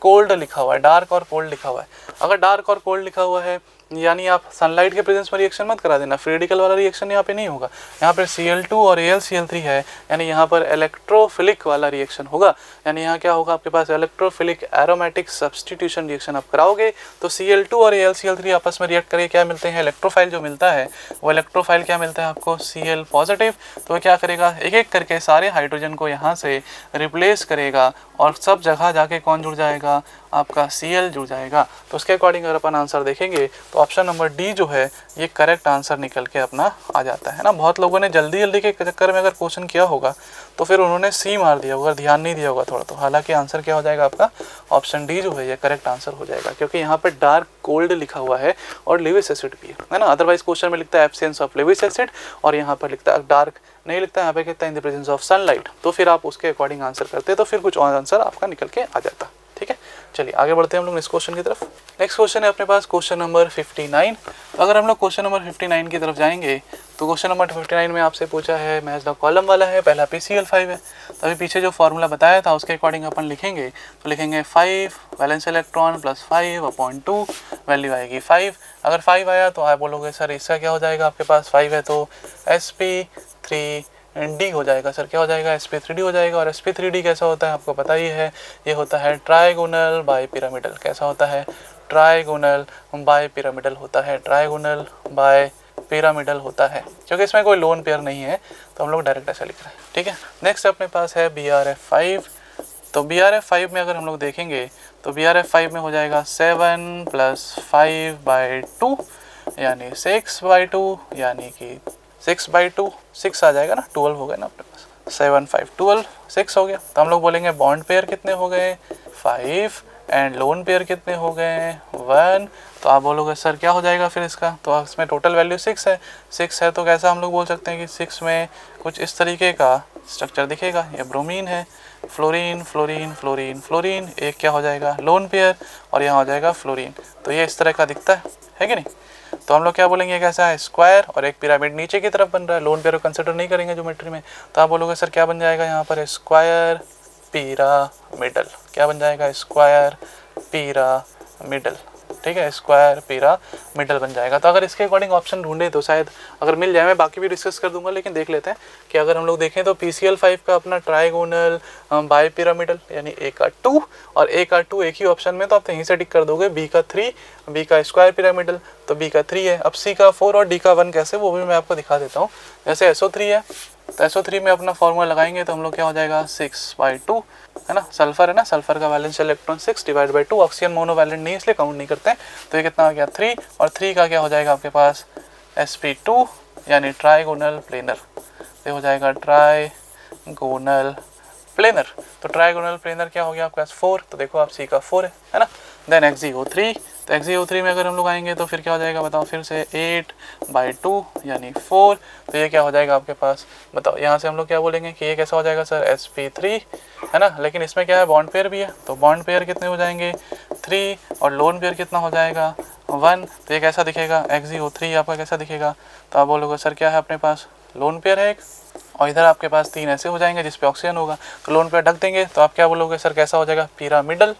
कोल्ड लिखा हुआ है, डार्क और कोल्ड लिखा हुआ है। अगर डार्क और कोल्ड लिखा हुआ है यानी आप सनलाइट के प्रेजेंस में रिएक्शन मत करा देना, फ्री रेडिकल वाला रिएक्शन यहाँ पे नहीं होगा। यहाँ पर Cl2 और AlCl3 है, यानी यहाँ पर इलेक्ट्रोफिलिक वाला रिएक्शन होगा। यानी यहाँ क्या होगा, आपके पास इलेक्ट्रोफिलिक एरोमेटिक सब्स्टिट्यूशन रिएक्शन आप कराओगे तो Cl2 और AlCl3 आपस में रिएक्ट करके क्या मिलते हैं, इलेक्ट्रोफाइल जो मिलता है वो इलेक्ट्रोफाइल क्या मिलता है आपको, Cl पॉजिटिव। तो क्या करेगा, एक एक करके सारे हाइड्रोजन को यहाँ से रिप्लेस करेगा और सब जगह जाके कौन जुड़ जाएगा, आपका Cl जुड़ जाएगा। तो उसके अकॉर्डिंग अगर अपन आंसर देखेंगे तो ऑप्शन नंबर डी जो है ये करेक्ट आंसर निकल के अपना आ जाता है ना। बहुत लोगों ने जल्दी जल्दी के चक्कर में अगर क्वेश्चन किया होगा तो फिर उन्होंने सी मार दिया होगा, ध्यान नहीं दिया होगा थोड़ा। तो हालांकि आंसर क्या हो जाएगा आपका, ऑप्शन डी जो है ये करेक्ट आंसर हो जाएगा, क्योंकि यहाँ पर डार्क कोल्ड लिखा हुआ है और लेविस एसिड भी है ना। अदरवाइज क्वेश्चन में लिखता है एब्सेंस ऑफ लेविस एसिड और यहाँ पर लिखता है डार्क नहीं लिखता, यहाँ पे कहता है in the presence of sunlight. तो फिर आप उसके अकॉर्डिंग आंसर करते तो फिर कुछ और आंसर आपका निकल के आ जाता। ठीक है, चलिए आगे बढ़ते हैं हम लोग नेक्स्ट क्वेश्चन की तरफ। नेक्स्ट क्वेश्चन है अपने पास क्वेश्चन नंबर 59। तो अगर हम लोग क्वेश्चन नंबर 59 की तरफ जाएंगे तो क्वेश्चन नंबर 59 में आपसे पूछा है, मैच द कॉलम वाला है, पहला PCl5 है। तो अभी पीछे जो फॉर्मूला बताया था उसके अकॉर्डिंग अपन लिखेंगे, तो लिखेंगे 5 वैलेंस इलेक्ट्रॉन प्लस 5/2, वैल्यू आएगी 5। अगर 5 आया तो आप बोलोगे सर इसका क्या हो जाएगा, आपके पास 5 है तो sp3d हो जाएगा। सर क्या हो जाएगा, sp3d हो जाएगा। और sp3d कैसा होता है आपको पता ही है, ये होता है ट्राइगोनल बाई पिरामिडल। कैसा होता है, ट्राइगोनल बाई पिरामिडल होता है, ट्राइगोनल बाय पिरामिडल होता है, क्योंकि इसमें कोई लोन पेयर नहीं है तो हम लोग डायरेक्ट ऐसा लिख रहे हैं। ठीक है, नेक्स्ट अपने पास है BRF5। तो BRF5 में अगर हम लोग देखेंगे तो BRF5 में हो जाएगा 7 + 5/2 यानी 6/2, यानी कि 6/2, 6 आ जाएगा ना, 12 हो गया ना अपने पास, 7 5 12, 6 हो गया। तो हम लोग बोलेंगे बॉन्ड पेयर कितने हो गए, 5, एंड लोन पेयर कितने हो गए, 1। तो आप बोलोगे सर क्या हो जाएगा फिर इसका, तो इसमें टोटल वैल्यू 6 है। 6 है तो कैसा हम लोग बोल सकते हैं कि 6 में कुछ इस तरीके का स्ट्रक्चर दिखेगा। ये ब्रोमीन है, फ्लोरीन फ्लोरीन फ्लोरीन फ्लोरीन, एक क्या हो जाएगा लोन पेयर और यहाँ हो जाएगा फ्लोरीन। तो ये इस तरह का दिखता है कि नहीं। तो हम लोग क्या बोलेंगे, कैसा है, स्क्वायर, और एक पिरामिड नीचे की तरफ बन रहा है, लोन पेयर को कंसिडर नहीं करेंगे ज्योमेट्री में। तो आप बोलोगे सर क्या बन जाएगा यहाँ पर, स्क्वायर पिरामिडल। क्या बन जाएगा, स्क्वायर पिरामिडल। ठीक है, स्क्वायर पिरामिडल बन जाएगा। तो अगर इसके अकॉर्डिंग ऑप्शन ढूंढे तो शायद अगर मिल जाए, मैं बाकी भी डिस्कस कर दूंगा, लेकिन देख लेते हैं कि अगर हम लोग देखें तो PCl5 का अपना ट्राइगोनल बाई पिरामिडल यानी A का 2 और A का 2 एक ही ऑप्शन में, तो आप यहीं से टिक कर दोगे। B का 3, B का स्क्वायर पिरामिडल, तो B का 3 है। अब C का 4 और D का 1 कैसे, वो भी मैं आपको दिखा देता हूँ। जैसे SO3 है तो SO3 में अपना फॉर्मूला लगाएंगे तो हम लोग क्या हो जाएगा, 6/2, है ना। सल्फर है ना, सल्फर का वैलेंस इलेक्ट्रॉन 6/2, ऑक्सीजन मोनोवैलेंट नहीं इसलिए काउंट नहीं करते हैं। तो ये कितना आ गया, 3, और 3 का क्या हो जाएगा आपके पास, sp2 यानी ट्राइगोनल प्लेनर। ये हो जाएगा ट्राइगोनल प्लेनर। तो ट्राइगोनल प्लेनर क्या हो गया आपके पास, 4। तो देखो आप C का 4 है ना। देन XeO3, तो XeO3 में अगर हम लोग आएंगे तो फिर क्या हो जाएगा बताओ, फिर से 8/2 यानी 4। तो ये क्या हो जाएगा आपके पास, बताओ यहाँ से हम लोग क्या बोलेंगे कि ये कैसा हो जाएगा सर, sp3 है ना। लेकिन इसमें क्या है, बॉन्ड पेयर भी है, तो बॉन्ड पेयर कितने हो जाएंगे, 3, और लोन पेयर कितना हो जाएगा, 1। तो ये कैसा दिखेगा, XeO3 आपका कैसा दिखेगा। तो आप बोलोगे सर क्या है अपने पास, लोन पेयर है एक, और इधर आपके पास 3 ऐसे हो जाएंगे जिसपे ऑक्सीजन होगा, तो लोन पेयर ढक देंगे। तो आप क्या बोलोगे सर कैसा हो जाएगा, पिरामिडल,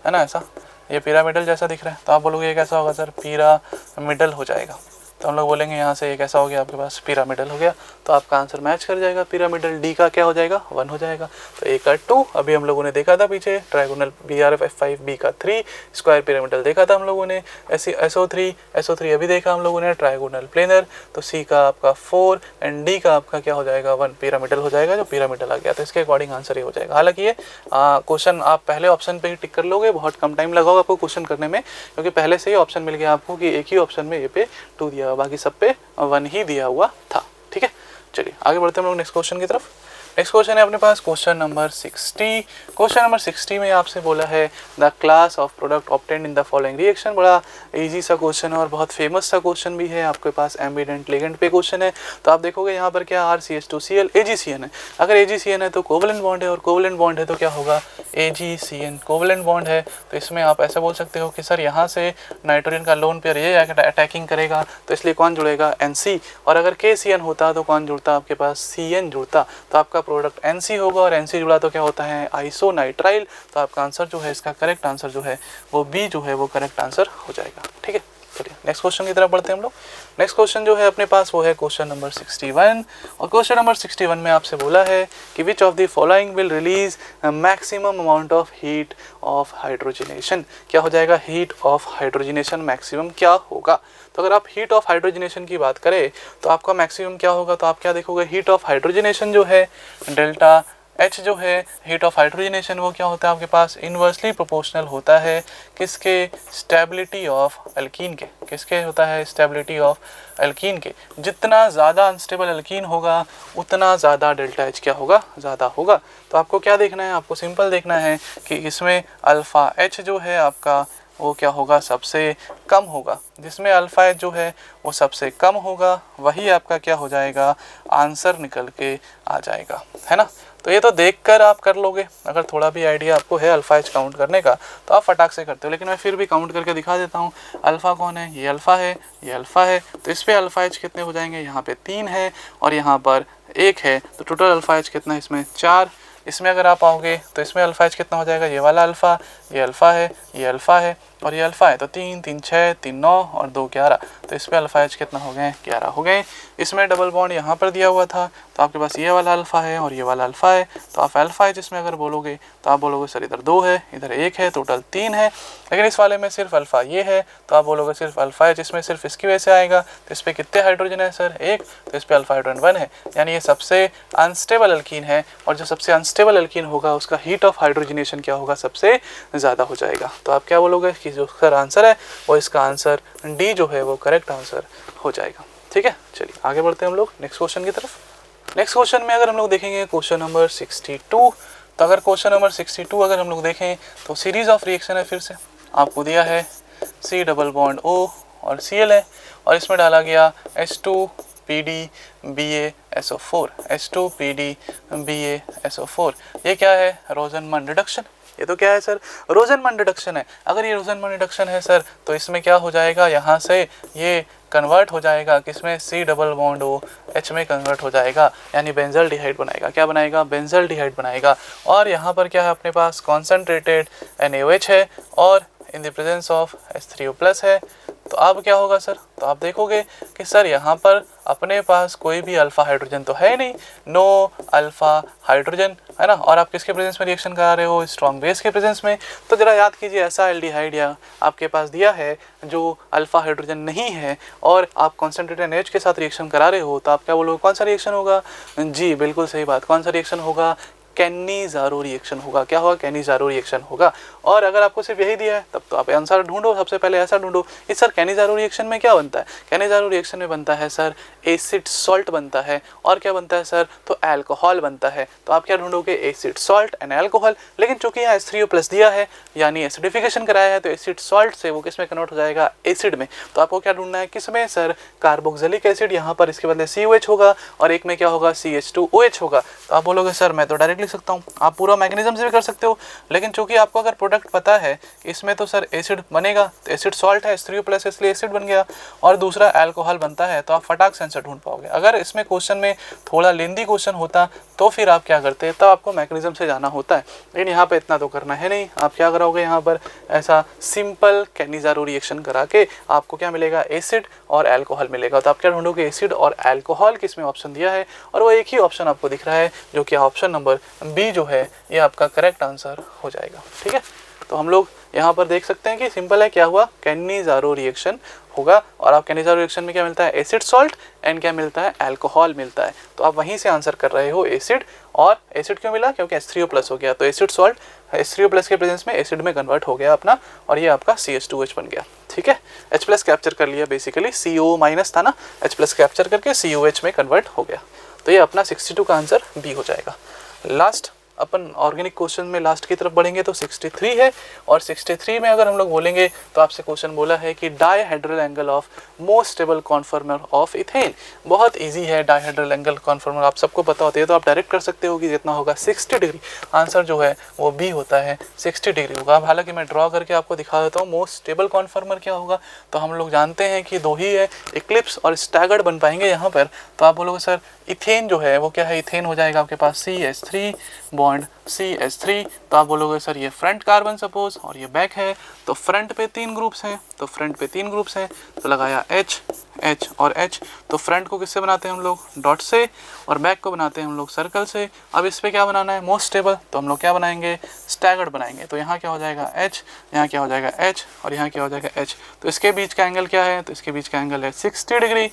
है ना, ऐसा ये पिरामिडल जैसा दिख रहा है, तो आप बोलोगे ये कैसा होगा सर, पिरामिडल हो जाएगा। तो हम लोग बोलेंगे यहाँ से ये कैसा हो गया आपके पास, पिरामिडल हो गया। तो आपका आंसर मैच कर जाएगा, पिरामिडल। डी का क्या हो जाएगा, 1 हो जाएगा। तो ए का 2, अभी हम लोगों ने देखा था पीछे, ट्राइगोनल BRF F5, बी का 3, स्क्वायर पिरामिडल देखा था हम लोगों ने, SO3 अभी देखा हम लोगों ने, ट्राइगोनल प्लेनर। तो सी का आपका 4 एंड डी का आपका क्या हो जाएगा, 1, पिरामिडल हो जाएगा। जो पिरामिडल आ गया तो इसके अकॉर्डिंग आंसर ये हो जाएगा। हालांकि ये क्वेश्चन आप पहले ऑप्शन पे ही टिक कर लोगे, बहुत कम टाइम लगाओगे आपको क्वेश्चन करने में, क्योंकि पहले से ही ऑप्शन मिल गया आपको कि एक ही ऑप्शन में ये पे 2 दिया, बाकी सब पे 1 ही दिया हुआ था। ठीक है, चलिए आगे बढ़ते हैं हम लोग नेक्स्ट क्वेश्चन की तरफ। नेक्स्ट क्वेश्चन है अपने पास क्वेश्चन नंबर 60। क्वेश्चन नंबर 60 में आपसे बोला है the class of product obtained in the following reaction. बड़ा इजी सा क्वेश्चन है और बहुत फेमस सा क्वेश्चन भी है, आपके पास एम्बिडेंट लिगेंड पे क्वेश्चन है। तो आप देखोगे यहाँ पर क्या RCH2Cl AgCN है। अगर AgCN है तो कोवलेंट बॉन्ड है, और कोवलेंट बॉन्ड है तो क्या होगा, AgCN कोवलेंट बॉन्ड है। तो इसमें आप ऐसा बोल सकते हो कि सर यहाँ से नाइट्रोजन का लोन पेयर ये अटैकिंग करेगा, तो इसलिए कौन जुड़ेगा, NC। और अगर KCN होता तो कौन जुड़ता, आपके पास CN जुड़ता, तो आपका प्रोडक्ट NC होगा, और NC जुड़ा तो क्या होता है, आइसोनाइट्राइल। तो आपका आंसर जो है, इसका करेक्ट आंसर जो है वो बी जो है वो करेक्ट आंसर हो जाएगा। ठीक है, चलिए नेक्स्ट क्वेश्चन की तरफ बढ़ते हैं हम लोग। नेक्स्ट क्वेश्चन जो है अपने पास वो है क्वेश्चन नंबर 61। और क्वेश्चन नंबर 61 में आपसे बोला है कि which of the following will release maximum amount of heat of hydrogenation. क्या हो जाएगा, हीट ऑफ हाइड्रोजनेशन मैक्सिमम क्या होगा। तो अगर आप हीट ऑफ हाइड्रोजनेशन की बात करें तो आपका मैक्सिमम क्या होगा, तो आप क्या देखोगे, हीट ऑफ हाइड्रोजनेशन जो है डेल्टा H जो है हीट ऑफ हाइड्रोजनेशन वो क्या होता है आपके पास, इन्वर्सली प्रोपोर्शनल होता है किसके, स्टेबिलिटी ऑफ एल्कीन के। किसके होता है, स्टेबिलिटी ऑफ एल्कीन के। जितना ज़्यादा अनस्टेबल एल्कीन होगा उतना ज़्यादा डेल्टा H क्या होगा, ज़्यादा होगा। तो आपको क्या देखना है, आपको सिंपल देखना है कि इसमें अल्फ़ा H जो है आपका वो क्या होगा, सबसे कम होगा। जिसमें अल्फ़ा H जो है वो सबसे कम होगा, वही आपका क्या हो जाएगा, आंसर निकल के आ जाएगा, है ना। तो ये तो देखकर आप कर लोगे, अगर थोड़ा भी आइडिया आपको है अल्फ़ा H काउंट करने का तो आप फटाक से करते हो, लेकिन मैं फिर भी काउंट करके दिखा देता हूँ। अल्फ़ा कौन है, ये अल्फ़ा है, ये अल्फ़ा है, तो इस पर अल्फ़ा H कितने हो जाएंगे, यहाँ पे 3 है और यहाँ पर 1 है, तो टोटल अल्फ़ा H कितना है इसमें, 4। इसमें अगर आप आओगे तो इसमें अल्फ़ा H कितना हो जाएगा, ये वाला अल्फ़ा, ये अल्फ़ा है, ये अल्फ़ा है और ये अल्फ़ा है, तो 3 3 6 3 9 और 2 11। तो इस पर अल्फ़ा H कितना हो गए, 11 हो गए। इसमें डबल बॉन्ड यहाँ पर दिया हुआ था, तो आपके पास ये वाला अल्फ़ा है और ये वाला अल्फ़ा है, तो आप अल्फ़ा H इसमें अगर बोलोगे तो आप बोलोगे सर इधर 2 है, इधर 1 है, टोटल 3 है। लेकिन इस वाले में सिर्फ अल्फ़ा ये है, तो आप बोलोगे सिर्फ अल्फ़ा H इसमें सिर्फ इसकी वजह से आएगा। तो इस पर कितने हाइड्रोजन है सर, 1, तो इस पर अल्फ़ा हाइड्रोजन 1 है, यानी ये सबसे अनस्टेबल एल्कीन है। और जो सबसे अनस्टेबल एल्कीन होगा उसका हीट ऑफ हाइड्रोजनेशन क्या होगा, सबसे ज़्यादा हो जाएगा। तो आप क्या बोलोगे कि जो सर आंसर है वो इसका आंसर डी जो है वो करेक्ट आंसर हो जाएगा। ठीक है, चलिए आगे बढ़ते हैं हम लोग नेक्स्ट क्वेश्चन की तरफ। नेक्स्ट क्वेश्चन में अगर हम लोग देखेंगे क्वेश्चन नंबर 62, तो अगर क्वेश्चन नंबर 62 अगर हम लोग देखें तो सीरीज ऑफ रिएक्शन है। फिर से आपको दिया है C डबल बॉन्ड O और Cl है, और इसमें डाला गया H2PdBaSO4, H2PdBaSO4। ये क्या है, रोजनमन रिडक्शन। ये तो क्या है सर, रोजनमन रिडक्शन है। अगर ये रोजनमन रिडक्शन है सर तो इसमें क्या हो जाएगा, यहाँ से ये कन्वर्ट हो जाएगा किसमें, C double bond O H में कन्वर्ट हो जाएगा, यानी बेंजल्डिहाइड बनाएगा। क्या बनाएगा, बेंजल्डिहाइड बनाएगा। और यहाँ पर क्या है अपने पास, कॉन्सेंट्रेटेड NaOH है और in the presence of H3O+ है। तो अब क्या होगा सर, तो आप देखोगे कि सर यहाँ पर अपने पास कोई भी अल्फ़ा हाइड्रोजन तो है नहीं, नो अल्फ़ा हाइड्रोजन, है ना। और आप किसके प्रेजेंस में रिएक्शन करा रहे हो, स्ट्रॉन्ग बेस के प्रेजेंस में। तो जरा याद कीजिए, ऐसा एल्डिहाइड या आपके पास दिया है जो अल्फ़ा हाइड्रोजन नहीं है और आप कॉन्सेंट्रेटेड NaOH के साथ रिएक्शन करा रहे हो, तो आप क्या बोलोगे, कौन सा रिएक्शन होगा, जी बिल्कुल सही बात, कौन सा रिएक्शन होगा, कैनिज़ारो रिएक्शन होगा। क्या होगा, कैनिज़ारो रिएक्शन होगा। और अगर आपको सिर्फ यही दिया है तब तो आप आंसर ढूंढो, सबसे पहले ऐसा ढूंढो कि सर कैनिज़ारो रिएक्शन में क्या बनता है। कैनिज़ारो रिएक्शन में बनता है सर एसिड सॉल्ट बनता है, और क्या बनता है सर, तो अल्कोहल बनता है। तो आप क्या ढूंढोगे, एसिड सॉल्ट एंड अल्कोहल। लेकिन चूंकि यहाँ H3O+ दिया है यानी एसिडिफिकेशन कराया है, तो एसिड सॉल्ट से वो किस में कन्वर्ट हो जाएगा, एसिड में। तो आपको क्या ढूंढना है, किस में सर, कार्बोक्सिलिक एसिड। यहाँ पर इसके बदले COH होगा और एक में क्या होगा, CH2OH होगा। तो आप बोलोगे सर मैं तो डायरेक्टली लिख सकता हूँ। आप पूरा मैकेनिज्म से भी कर सकते हो, लेकिन चूंकि आपको अगर प्रोडक्ट पता है इसमें तो सर एसिड बनेगा, तो एसिड सॉल्ट है H3O+ इसलिए एसिड बन गया, और दूसरा अल्कोहल बनता है, तो आप फटाक से आंसर ढूंढ पाओगे। अगर इसमें क्वेश्चन में थोड़ा लेंदी क्वेश्चन होता तो फिर आप क्या करते, तब आपको मैकेनिज्म से जाना होता है, लेकिन यहाँ पे इतना तो करना है नहीं। आप क्या करोगे, यहाँ पर ऐसा सिंपल कैनिज़ारो रिएक्शन करा के आपको क्या मिलेगा, एसिड और अल्कोहल मिलेगा। तो आप क्या ढूंढोगे, एसिड और अल्कोहल किसमें ऑप्शन दिया है, और वो एक ही ऑप्शन आपको दिख रहा है जो कि ऑप्शन नंबर बी जो है ये आपका करेक्ट आंसर हो जाएगा। ठीक है, तो हम लोग यहाँ पर देख सकते हैं कि सिंपल है, क्या हुआ, कैनिज़ारो रिएक्शन होगा, और आप कैनिज़ारो रिएक्शन में क्या मिलता है, एसिड सॉल्ट, एंड क्या मिलता है, अल्कोहल मिलता है। तो आप वहीं से आंसर कर रहे हो एसिड, और एसिड क्यों मिला, क्योंकि H3O+ हो गया, तो एसिड सॉल्ट H3O+ के प्रेजेंस में एसिड में कन्वर्ट हो गया अपना, और ये आपका CH2H बन गया। ठीक है, H+ कैप्चर कर लिया, बेसिकली CO- था ना, H+ कैप्चर करके COH में कन्वर्ट हो गया। तो ये अपना 62 का आंसर बी हो जाएगा। लास्ट अपन ऑर्गेनिक क्वेश्चन में लास्ट की तरफ बढ़ेंगे तो 63 है, और 63 में अगर हम लोग बोलेंगे तो आपसे क्वेश्चन बोला है कि dihedral angle of most stable conformer of ethane. बहुत इजी है, डायहेड्रल एंगल कॉन्फॉर्मर आप सबको पता होती है, तो आप डायरेक्ट कर सकते हो कि जितना होगा 60 डिग्री। आंसर जो है वो बी होता है, 60 डिग्री होगा। अब हालांकि मैं ड्रॉ करके आपको दिखा देता हूँ मोस्ट स्टेबल कॉन्फॉर्मर क्या होगा। तो हम लोग जानते हैं कि दो ही है, इक्लिप्स और स्टैगर्ड बन पाएंगे यहाँ पर। तो आप बोलोगे सर इथेन जो है वो क्या है, इथेन हो जाएगा आपके पास CH3 बॉन्ड CH3। तो आप बोलोगे सर ये फ्रंट कार्बन सपोज और ये बैक है, तो फ्रंट पे 3 ग्रुप्स हैं, तो फ्रंट पे 3 ग्रुप्स हैं, तो लगाया H H और H। तो फ्रंट को किससे बनाते हैं हम लोग, डॉट से, और बैक को बनाते हैं हम लोग सर्कल से। अब इस पे क्या बनाना है, मोस्ट स्टेबल, तो हम लोग क्या बनाएंगे, स्टैगर्ड बनाएंगे। तो यहाँ क्या हो जाएगा H, यहाँ क्या हो जाएगा H, और यहाँ क्या हो जाएगा H। तो इसके बीच का एंगल क्या है, तो इसके बीच का एंगल है 60 डिग्री,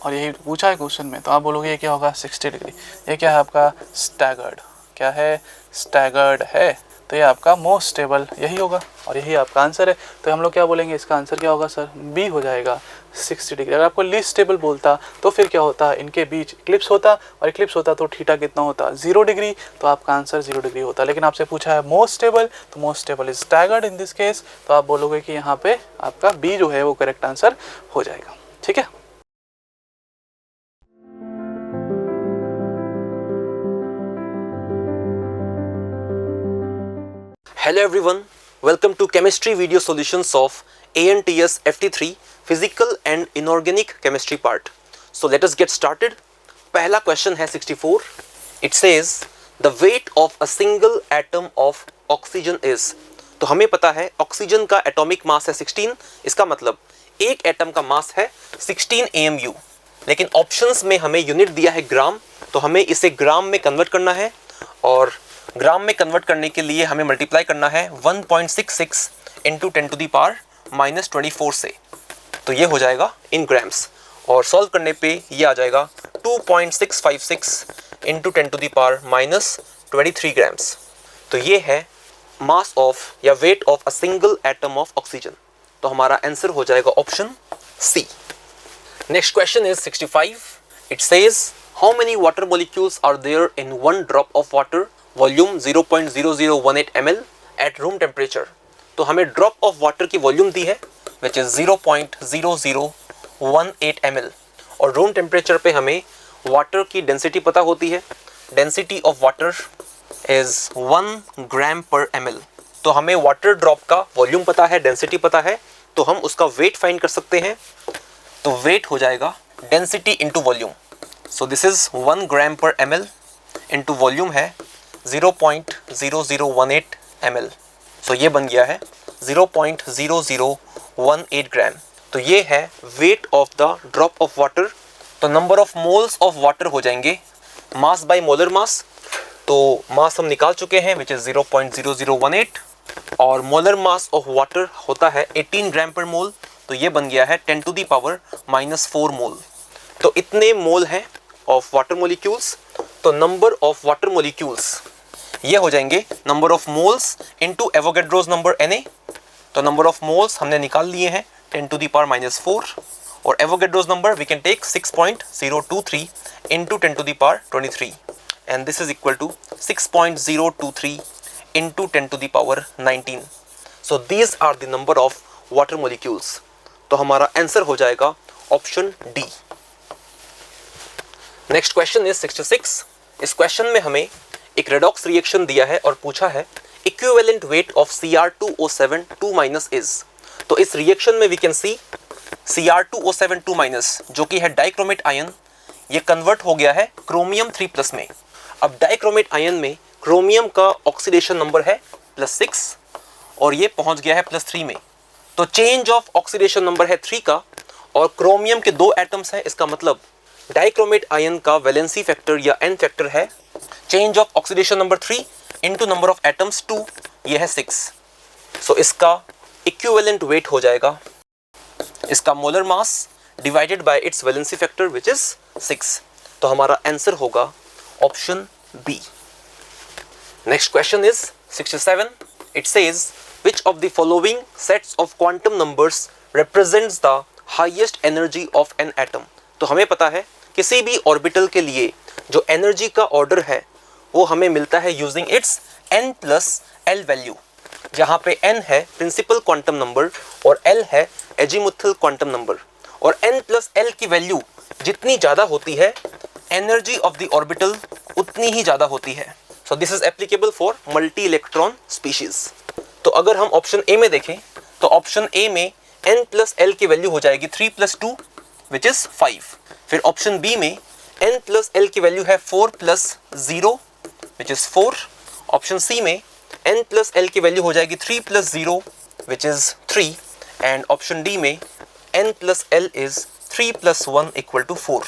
और यही पूछा है क्वेश्चन में। तो आप बोलोगे ये क्या होगा, 60 डिग्री। ये क्या है आपका स्टैगर्ड, क्या है, स्टैगर्ड है। तो ये आपका मोस्ट स्टेबल यही होगा, और यही आपका आंसर है। तो हम लोग क्या बोलेंगे, इसका आंसर क्या होगा सर, बी हो जाएगा, 60 डिग्री। अगर आपको लीस्ट स्टेबल बोलता तो फिर क्या होता, इनके बीच इक्लिप्स होता, और इक्लिप्स होता तो थीटा कितना होता, 0 डिग्री, तो आपका आंसर 0 डिग्री होता। लेकिन आपसे पूछा है मोस्ट स्टेबल, तो most stable is staggered in this case. तो आप बोलोगे कि यहाँ पे आपका बी जो है वो करेक्ट आंसर हो जाएगा। ठीक है। Hello everyone, welcome to chemistry video solutions of ANTS FT3 physical and inorganic chemistry part. So let us get started. पहला question है 64. It says the weight of a single atom of oxygen is. तो हमें पता है oxygen का atomic mass है 16, इसका मतलब एक एटम का मास है 16 AMU। लेकिन ऑप्शंस में हमें यूनिट दिया है ग्राम, तो हमें इसे ग्राम में कन्वर्ट करना है, और ग्राम में कन्वर्ट करने के लिए हमें मल्टीप्लाई करना है 1.66 इंटू 10⁻⁻24 से। तो ये हो जाएगा इन ग्राम्स, और सॉल्व करने पे ये आ जाएगा 2.656 इंटू 10⁻⁻23 ग्राम्स। तो ये है मास ऑफ या weight of a single atom of oxygen. तो हमारा आंसर हो जाएगा option C. Next question is 65. It says how many water molecules are there in 1 drop of water, volume 0.0018 ml at room temperature. तो हमें drop of water की volume दी है which is 0.0018 ml, और रूम टेम्परेचर पे हमें water की density पता होती है। डेंसिटी ऑफ वाटर इज 1 ग्राम पर ml। तो हमें वाटर ड्रॉप का वॉल्यूम पता है, डेंसिटी पता है, तो हम उसका वेट फाइंड कर सकते हैं। तो वेट हो जाएगा density into volume. So this is 1 ग्राम पर ml इंटू वॉल्यूम है 0.0018 ml। सो ये बन गया है 0.0018 ग्राम। तो ये है weight of the drop of water. तो number of moles of water हो जाएंगे मास बाय मोलर मास। तो मास हम निकाल चुके हैं विच इज 0.0018, और मोलर मास ऑफ वाटर होता है 18 ग्राम पर मोल। तो ये बन गया है 10⁻⁻4 मोल। तो इतने मोल हैं ऑफ वाटर मॉलिक्यूल्स। तो नंबर ऑफ वाटर मॉलिक्यूल्स ये हो जाएंगे number of moles into Avogadro's number Na। तो नंबर ऑफ मोल्स हमने निकाल लिए हैं 10⁻⁻4, और Avogadro's number we can take 6.023 into 10⁻23, and this is equal to 6.023 into 10⁻19। So these are the number of water molecules. तो हमारा आंसर हो जाएगा option D. Next question is 66. इस क्वेश्चन में हमें एक रेडॉक्स रिएक्शन दिया है और पूछा है equivalent weight of Cr2O7 2- is. तो इस रिएक्शन में वी कैन सी Cr2O7 2- जो कि है डाइक्रोमेट आयन, ये कन्वर्ट हो गया है क्रोमियम 3+ में। अब डाइक्रोमेट आयन में क्रोमियम का ऑक्सीडेशन नंबर है +6 और ये पहुंच गया है +3 में। तो चेंज ऑफ ऑक्सीडेशन नंबर है 3 का और क्रोमियम के 2 एटम्स हैं, इसका मतलब डाइक्रोमेट आयन का वैलेंसी फैक्टर या एन फैक्टर है change of oxidation number 3 into number of atoms 2, ये है 6। सो इसका इक्विवेलेंट वेट हो जाएगा इसका molar mass divided by its valency factor which is 6। तो हमारा आंसर होगा option B. Next question is 67. It says which of the following sets of quantum numbers represents the highest energy of an atom? तो हमें पता है किसी भी orbital के लिए जो एनर्जी का ऑर्डर है वो हमें मिलता है यूजिंग इट्स n+l वैल्यू, जहाँ पे n है प्रिंसिपल क्वांटम नंबर और l है एजीमुथल क्वांटम नंबर। और n+l की वैल्यू जितनी ज़्यादा होती है एनर्जी ऑफ द ऑर्बिटल उतनी ही ज़्यादा होती है। So this is applicable for multi electron species. तो अगर हम ऑप्शन ए में देखें तो ऑप्शन ए में n+l की वैल्यू हो जाएगी 3+2 विच इज 5। फिर ऑप्शन बी में n+l की वैल्यू है 4+0 विच इज 4। ऑप्शन सी में n+l की वैल्यू हो जाएगी 3+0 which is 3 and option D में n+l इज 3+1 = 4।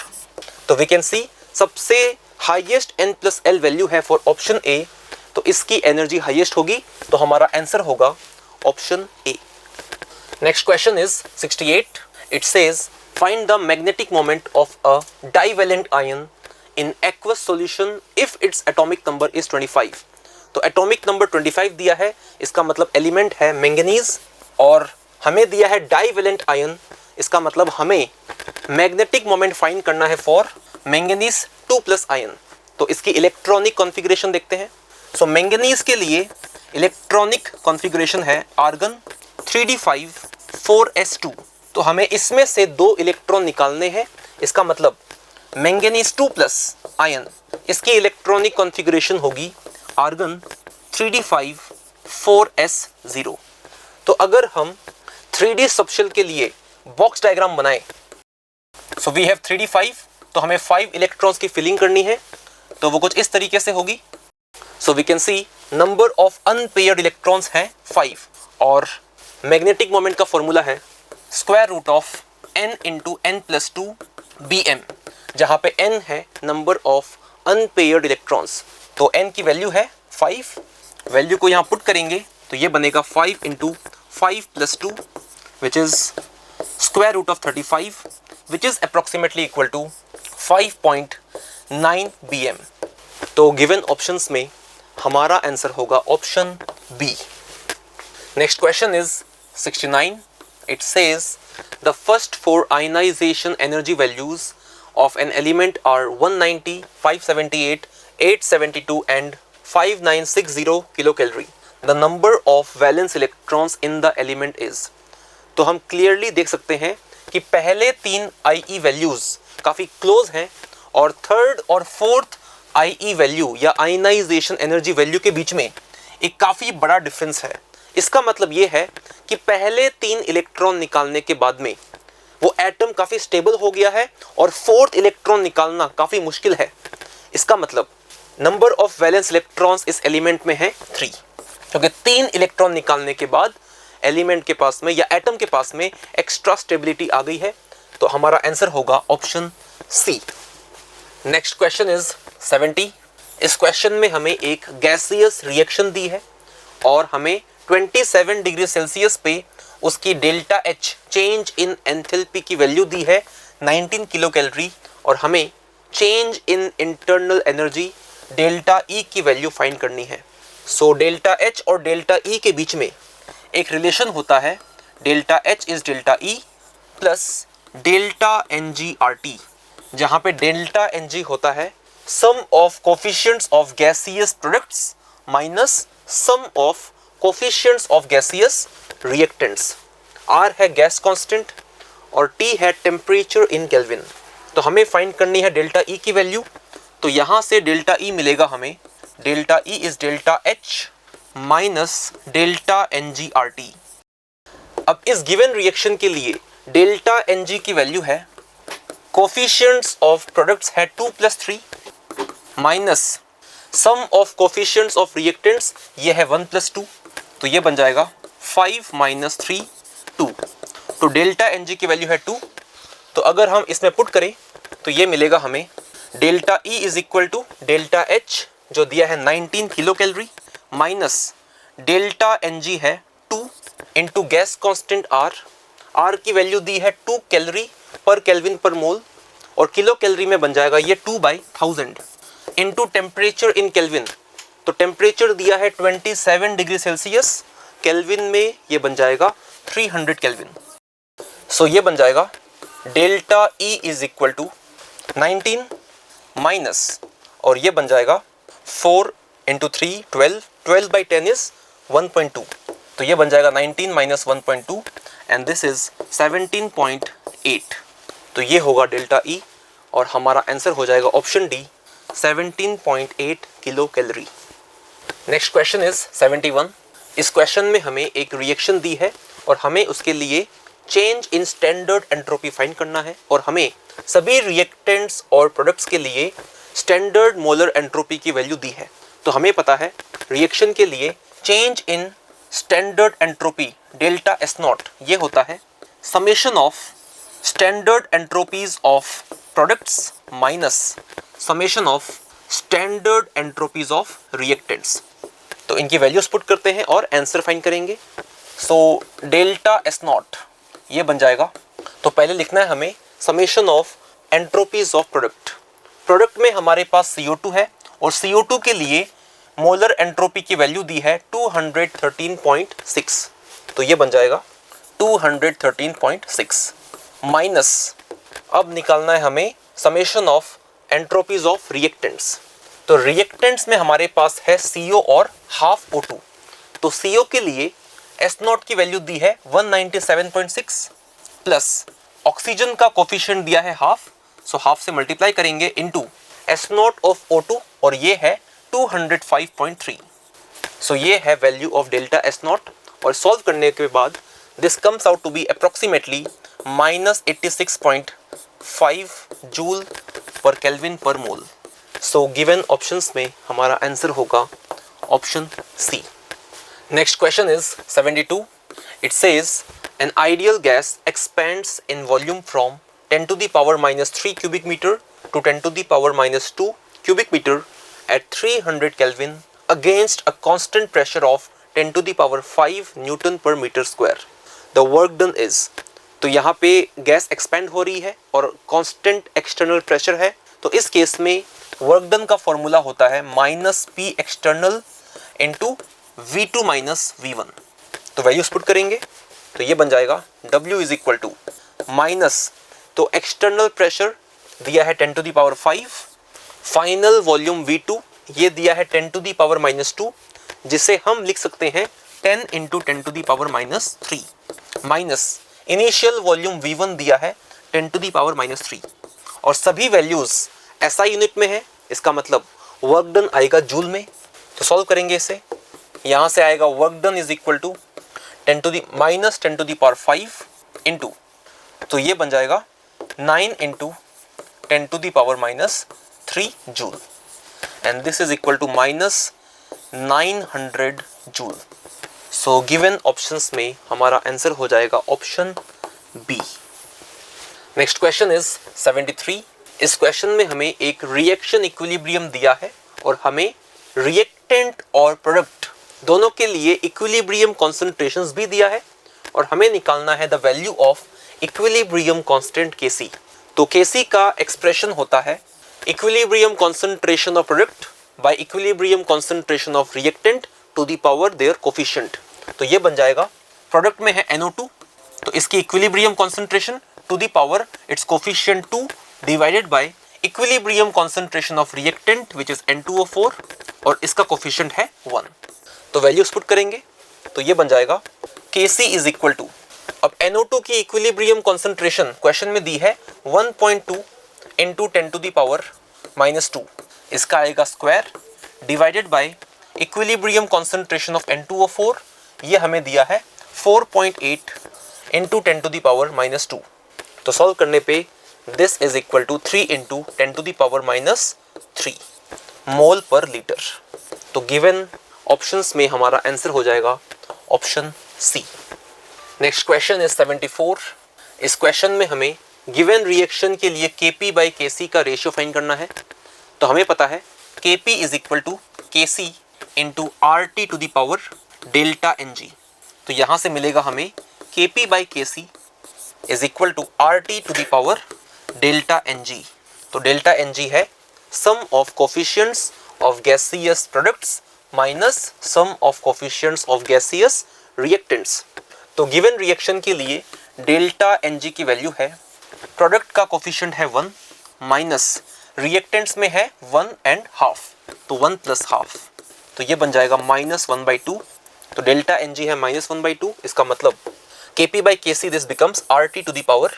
तो वी कैन सी सबसे हाईएस्ट n+l वैल्यू है फॉर ऑप्शन ए, तो इसकी एनर्जी हाईएस्ट होगी, तो हमारा आंसर होगा option A. Next question is 68. It says find the magnetic moment of a divalent ion in aqueous solution if its atomic number is 25। तो atomic number 25 दिया है, इसका मतलब एलिमेंट है मैंगनीज, और हमें दिया है डाइवेलेंट आयन, इसका मतलब हमें मैग्नेटिक मोमेंट फाइंड करना है फॉर मैंगनीज 2+ आयन। तो इसकी इलेक्ट्रॉनिक कॉन्फ़िगरेशन देखते हैं। सो मैंगनीज के लिए इलेक्ट्रॉनिक कॉन्फ़िगरेशन है आर्गन 3d5 4s2। तो हमें इसमें से 2 इलेक्ट्रॉन निकालने हैं, इसका मतलब मैंगनीज 2+ आयन, इसकी इलेक्ट्रॉनिक कॉन्फ़िगरेशन होगी आर्गन 3d5 4s0। तो अगर हम 3d सबशेल के लिए बॉक्स डायग्राम बनाएं, सो वी हैव 3d5, तो हमें 5 इलेक्ट्रॉन्स की फिलिंग करनी है, तो वो कुछ इस तरीके से होगी। So we can see number of unpaired electrons हैं 5 और मैग्नेटिक मोमेंट का फॉर्मूला है √n × n+2 bm, जहाँ पे n है नंबर ऑफ अनपेयर्ड इलेक्ट्रॉन्स। तो n की वैल्यू है 5, वैल्यू को यहाँ पुट करेंगे तो ये बनेगा 5 × 5+2 which is √35 which is approximately equal to 5.9 bm। तो गिवन ऑप्शंस में हमारा आंसर होगा option B. Next question is 69. It says the first 4 ionisation energy values of an element are 190, 578, 872 and 5960 kilocalorie. The number of valence electrons in the element is. तो हम clearly देख सकते हैं कि पहले 3 IE वैल्यूज काफ़ी close हैं और थर्ड और फोर्थ IE वैल्यू या आयनाइजेशन एनर्जी वैल्यू के बीच में एक काफ़ी बड़ा डिफरेंस है। इसका मतलब ये है कि पहले 3 इलेक्ट्रॉन निकालने के बाद में वो एटम काफ़ी स्टेबल हो गया है और फोर्थ इलेक्ट्रॉन निकालना काफ़ी मुश्किल है। इसका मतलब नंबर ऑफ वैलेंस इलेक्ट्रॉन्स इस एलिमेंट में है 3, क्योंकि 3 इलेक्ट्रॉन निकालने के बाद एलिमेंट के पास में या एटम के पास में एक्स्ट्रा स्टेबिलिटी आ गई है। तो हमारा आंसर होगा option C. Next question is 70. इस क्वेश्चन में हमें एक गैसियस रिएक्शन दी है और हमें 27 डिग्री सेल्सियस पे उसकी delta H change in enthalpy की वैल्यू दी है 19 किलो कैलोरी और हमें change in internal energy delta E की वैल्यू फाइंड करनी है। सो डेल्टा H और डेल्टा E के बीच में एक रिलेशन होता है, delta H is delta E plus delta NG/RT, जहाँ पे डेल्टा NG होता है sum of coefficients of gaseous products minus sum of coefficients of gaseous reactants. R है गैस कांस्टेंट और T है टेम्परेचर इन केल्विन। तो हमें फाइंड करनी है डेल्टा E की वैल्यू। तो यहाँ से डेल्टा E मिलेगा हमें delta E is delta H minus delta NgRT। अब इस गिवन रिएक्शन के लिए डेल्टा Ng की वैल्यू है, कोफिशिएंट्स ऑफ प्रोडक्ट्स है 2 + 3 minus sum of coefficients of reactants ये है 1 + 2, तो ये बन जाएगा 5 - 3 2। तो डेल्टा Ng की वैल्यू है 2। तो अगर हम इसमें पुट करें तो ये मिलेगा हमें delta E is equal to delta H जो दिया है 19 kilo calorie minus delta Ng है 2 इंटू गैस कॉन्स्टेंट R की वैल्यू दी है 2 कैलोरी पर केल्विन पर मोल और किलो कैलोरी में बन जाएगा ये 2/1000 इंटू टेम्परेचर इन केल्विन। तो टेम्परेचर दिया है 27 डिग्री सेल्सियस, केल्विन में ये बन जाएगा 300 केल्विन। सो ये बन जाएगा delta E is equal to 19 minus और ये बन जाएगा 4 इंटू 3 12/10 इज 1.2। तो ये बन जाएगा 19 माइनस 1.2 एंड दिस इज 17.8। तो ये होगा डेल्टा E और हमारा आंसर हो जाएगा option D 17.8 kilo calorie. Next question is 71। इस क्वेश्चन में हमें एक रिएक्शन दी है और हमें उसके लिए change in standard entropy find करना है और हमें सभी रिएक्टेंट्स और प्रोडक्ट्स के लिए स्टैंडर्ड मोलर एंट्रोपी की वैल्यू दी है। तो हमें पता है रिएक्शन के लिए change in standard entropy delta S0 ये होता है summation of standard entropies of products minus summation of standard entropies of reactants. तो इनकी वैल्यूज पुट करते हैं और आंसर फाइंड करेंगे। सो डेल्टा S0 ये बन जाएगा, तो पहले लिखना है हमें summation of entropies of product में हमारे पास CO2 है और CO2 के लिए मोलर एंट्रोपी की वैल्यू दी है 213.6। तो ये बन जाएगा 213.6 माइनस अब निकालना है हमें summation of entropies of reactants. तो रिएक्टेंट्स में हमारे पास है CO और हाफ O2। तो CO के लिए S0 की वैल्यू दी है 197.6 प्लस ऑक्सीजन का कोफिशिएंट दिया है हाफ, सो हाफ से मल्टीप्लाई करेंगे इनटू S0 ऑफ O2 और ये है 205.3। सो ये है वैल्यू ऑफ डेल्टा S0 और सॉल्व करने के बाद this comes out to be approximately -86.5 joule per kelvin per mole. So given options में हमारा आंसर होगा option C. Next question is 72। It says an ideal gas expands in volume from 10 to the power -3 cubic meter to 10 to the power -2 cubic meter at 300 Kelvin against a constant pressure of 10 to the power 5 Newton per meter square. The work done is, तो यहाँ पे gas expand हो रही है और constant external pressure है। तो इस केस में वर्क डन का फॉर्मूला होता है -P external into V2 - V1। तो वैल्यूज पुट करेंगे तो ये बन जाएगा W is equal to minus, तो एक्सटर्नल प्रेशर दिया है 10 to the power 5, final volume V2 ये दिया है 10 to the power -2 जिसे हम लिख सकते हैं 10 × 10 to the power -3 minus initial volume V1 दिया है 10 to the power -3 और सभी वैल्यूज SI यूनिट में है। इसका मतलब वर्क डन आएगा जूल में। तो सॉल्व करेंगे इसे, यहाँ से आएगा work done is equal to 10 to the power 5 into, तो ये बन जाएगा 9 × 10 to the power -3 joule and this is equal to -900 joule. So given options में हमारा आंसर हो जाएगा option B. Next question is 73। इस क्वेश्चन में हमें एक रिएक्शन इक्विलिब्रियम दिया है और हमें रिएक्टेंट और प्रोडक्ट दोनों के लिए इक्विलिब्रियम कॉन्सेंट्रेशंस भी दिया है और हमें निकालना है the value of equilibrium constant Kc। तो Kc का एक्सप्रेशन होता है equilibrium concentration of product by equilibrium concentration of reactant to the power their coefficient. तो ये बन जाएगा प्रोडक्ट में है NO2 तो इसकी equilibrium concentration to the power its coefficient 2 divided by equilibrium concentration of reactant which is N2O4 और इसका कोफिशिएंट है 1। तो वैल्यूज पुट करेंगे तो ये बन जाएगा Kc इज इक्वल टू, अब NO2 की इक्विलिब्रियम कॉन्सेंट्रेशन क्वेश्चन में दी है 1.2 × 10 to the power -2, इसका आएगा square divided by equilibrium concentration of N2O4, ये हमें दिया है 4.8 into 10 to the power minus 2। तो सॉल्व करने पे this is equal to 3 into 10 to the power minus 3 mole per litre. तो गिवन ऑप्शंस में हमारा आंसर हो जाएगा option C. Next question is 74। इस क्वेश्चन में हमें गिवन रिएक्शन के लिए Kp बाई Kc का रेशियो फाइंड करना है। तो हमें पता है Kp is equal to Kc into RT to the power delta Ng। तो यहाँ से मिलेगा हमें Kp by Kc is equal to RT to the power delta Ng। तो डेल्टा Ng है sum of coefficients of gaseous products minus sum of coefficients of gaseous reactants. तो given reaction के लिए डेल्टा Ng की value है, product का coefficient है 1 minus reactants में है 1.5, तो 1 प्लस हाफ, तो ये बन जाएगा -1/2। तो डेल्टा Ng है -1/2, इसका मतलब Kp by Kc this becomes RT to the power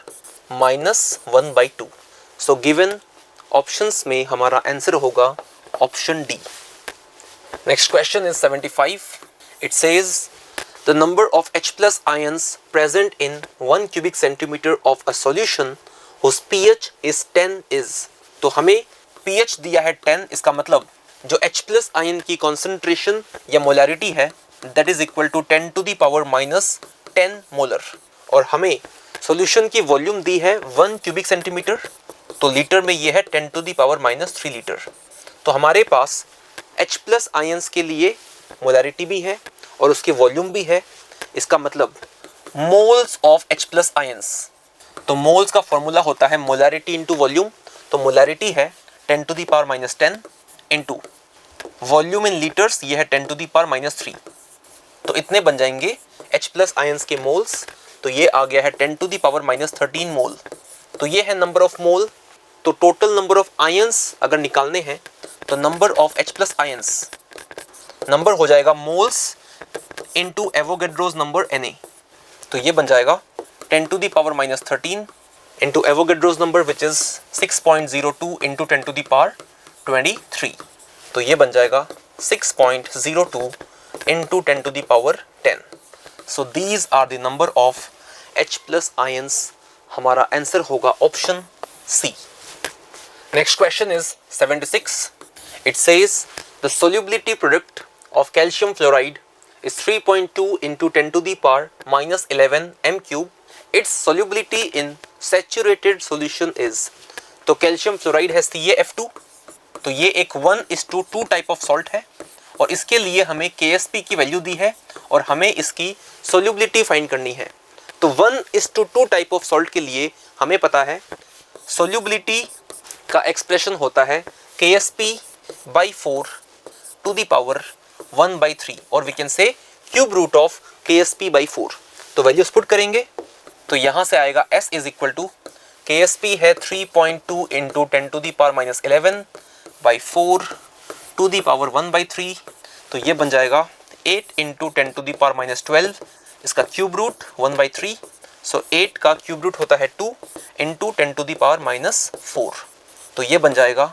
-1/2। So given options में हमारा आंसर होगा option D. Next question is 75। It says the number of H plus ions present in 1 cubic centimeter of a solution whose pH is 10 is। तो हमें pH दिया है 10, इसका मतलब जो H plus ion की concentration या molarity है that is equal to 10 to the power minus 10 molar, और हमें solution की volume दी है 1 cubic centimeter, तो लीटर में ये है 10 to the power minus 3 litre. तो हमारे पास H plus ions के लिए molarity भी है और उसकी वॉल्यूम भी है, इसका मतलब moles of H plus ions. तो मोल्स का फॉर्मूला होता है मोलैरिटी इंटू वॉल्यूम। तो मोलैरिटी है 10 to the power minus 10 into volume in litres, ये है 10 टू द पावर माइनस 3। तो इतने बन जाएंगे H प्लस आयंस के मोल्स। तो ये आ गया है 10 टू द पावर माइनस 13 मोल। तो ये है नंबर ऑफ मोल। तो टोटल नंबर ऑफ आयंस अगर निकालने हैं तो number of H plus ions number हो जाएगा moles into Avogadro's number Na। तो ये बन जाएगा 10 to the power minus 13 into Avogadro's number which is 6.02 into 10 to the power 23। तो ये बन जाएगा 6.02 into 10 to the power 10। So these are the number of H plus ions. हमारा answer होगा option C. Next question is 76। It says the solubility product of calcium fluoride is 3.2 into 10 to the power minus 11 m cube. Its solubility in saturated solution is। तो calcium fluoride है CaF2। तो ये एक 1:2 type of salt है और इसके लिए हमें KSP की वैल्यू दी है और हमें इसकी सोल्यूबिलिटी फाइंड करनी है। तो 1:2 टाइप ऑफ सॉल्ट के लिए हमें पता है सोल्यूबिलिटी का एक्सप्रेशन होता है KSP/4 टू द पावर 1/3 और we can say cube root of KSP/4। तो वैल्यूज पुट करेंगे तो यहाँ से आएगा S is equal to KSP है 3.2 into 10 to the power minus 11/4 to the power 1/3। तो ये बन जाएगा 8 into 10 to the power minus 12, इसका क्यूब रूट 1/3। सो 8 का क्यूब रूट होता है 2 into 10 to the power minus 4। तो ये बन जाएगा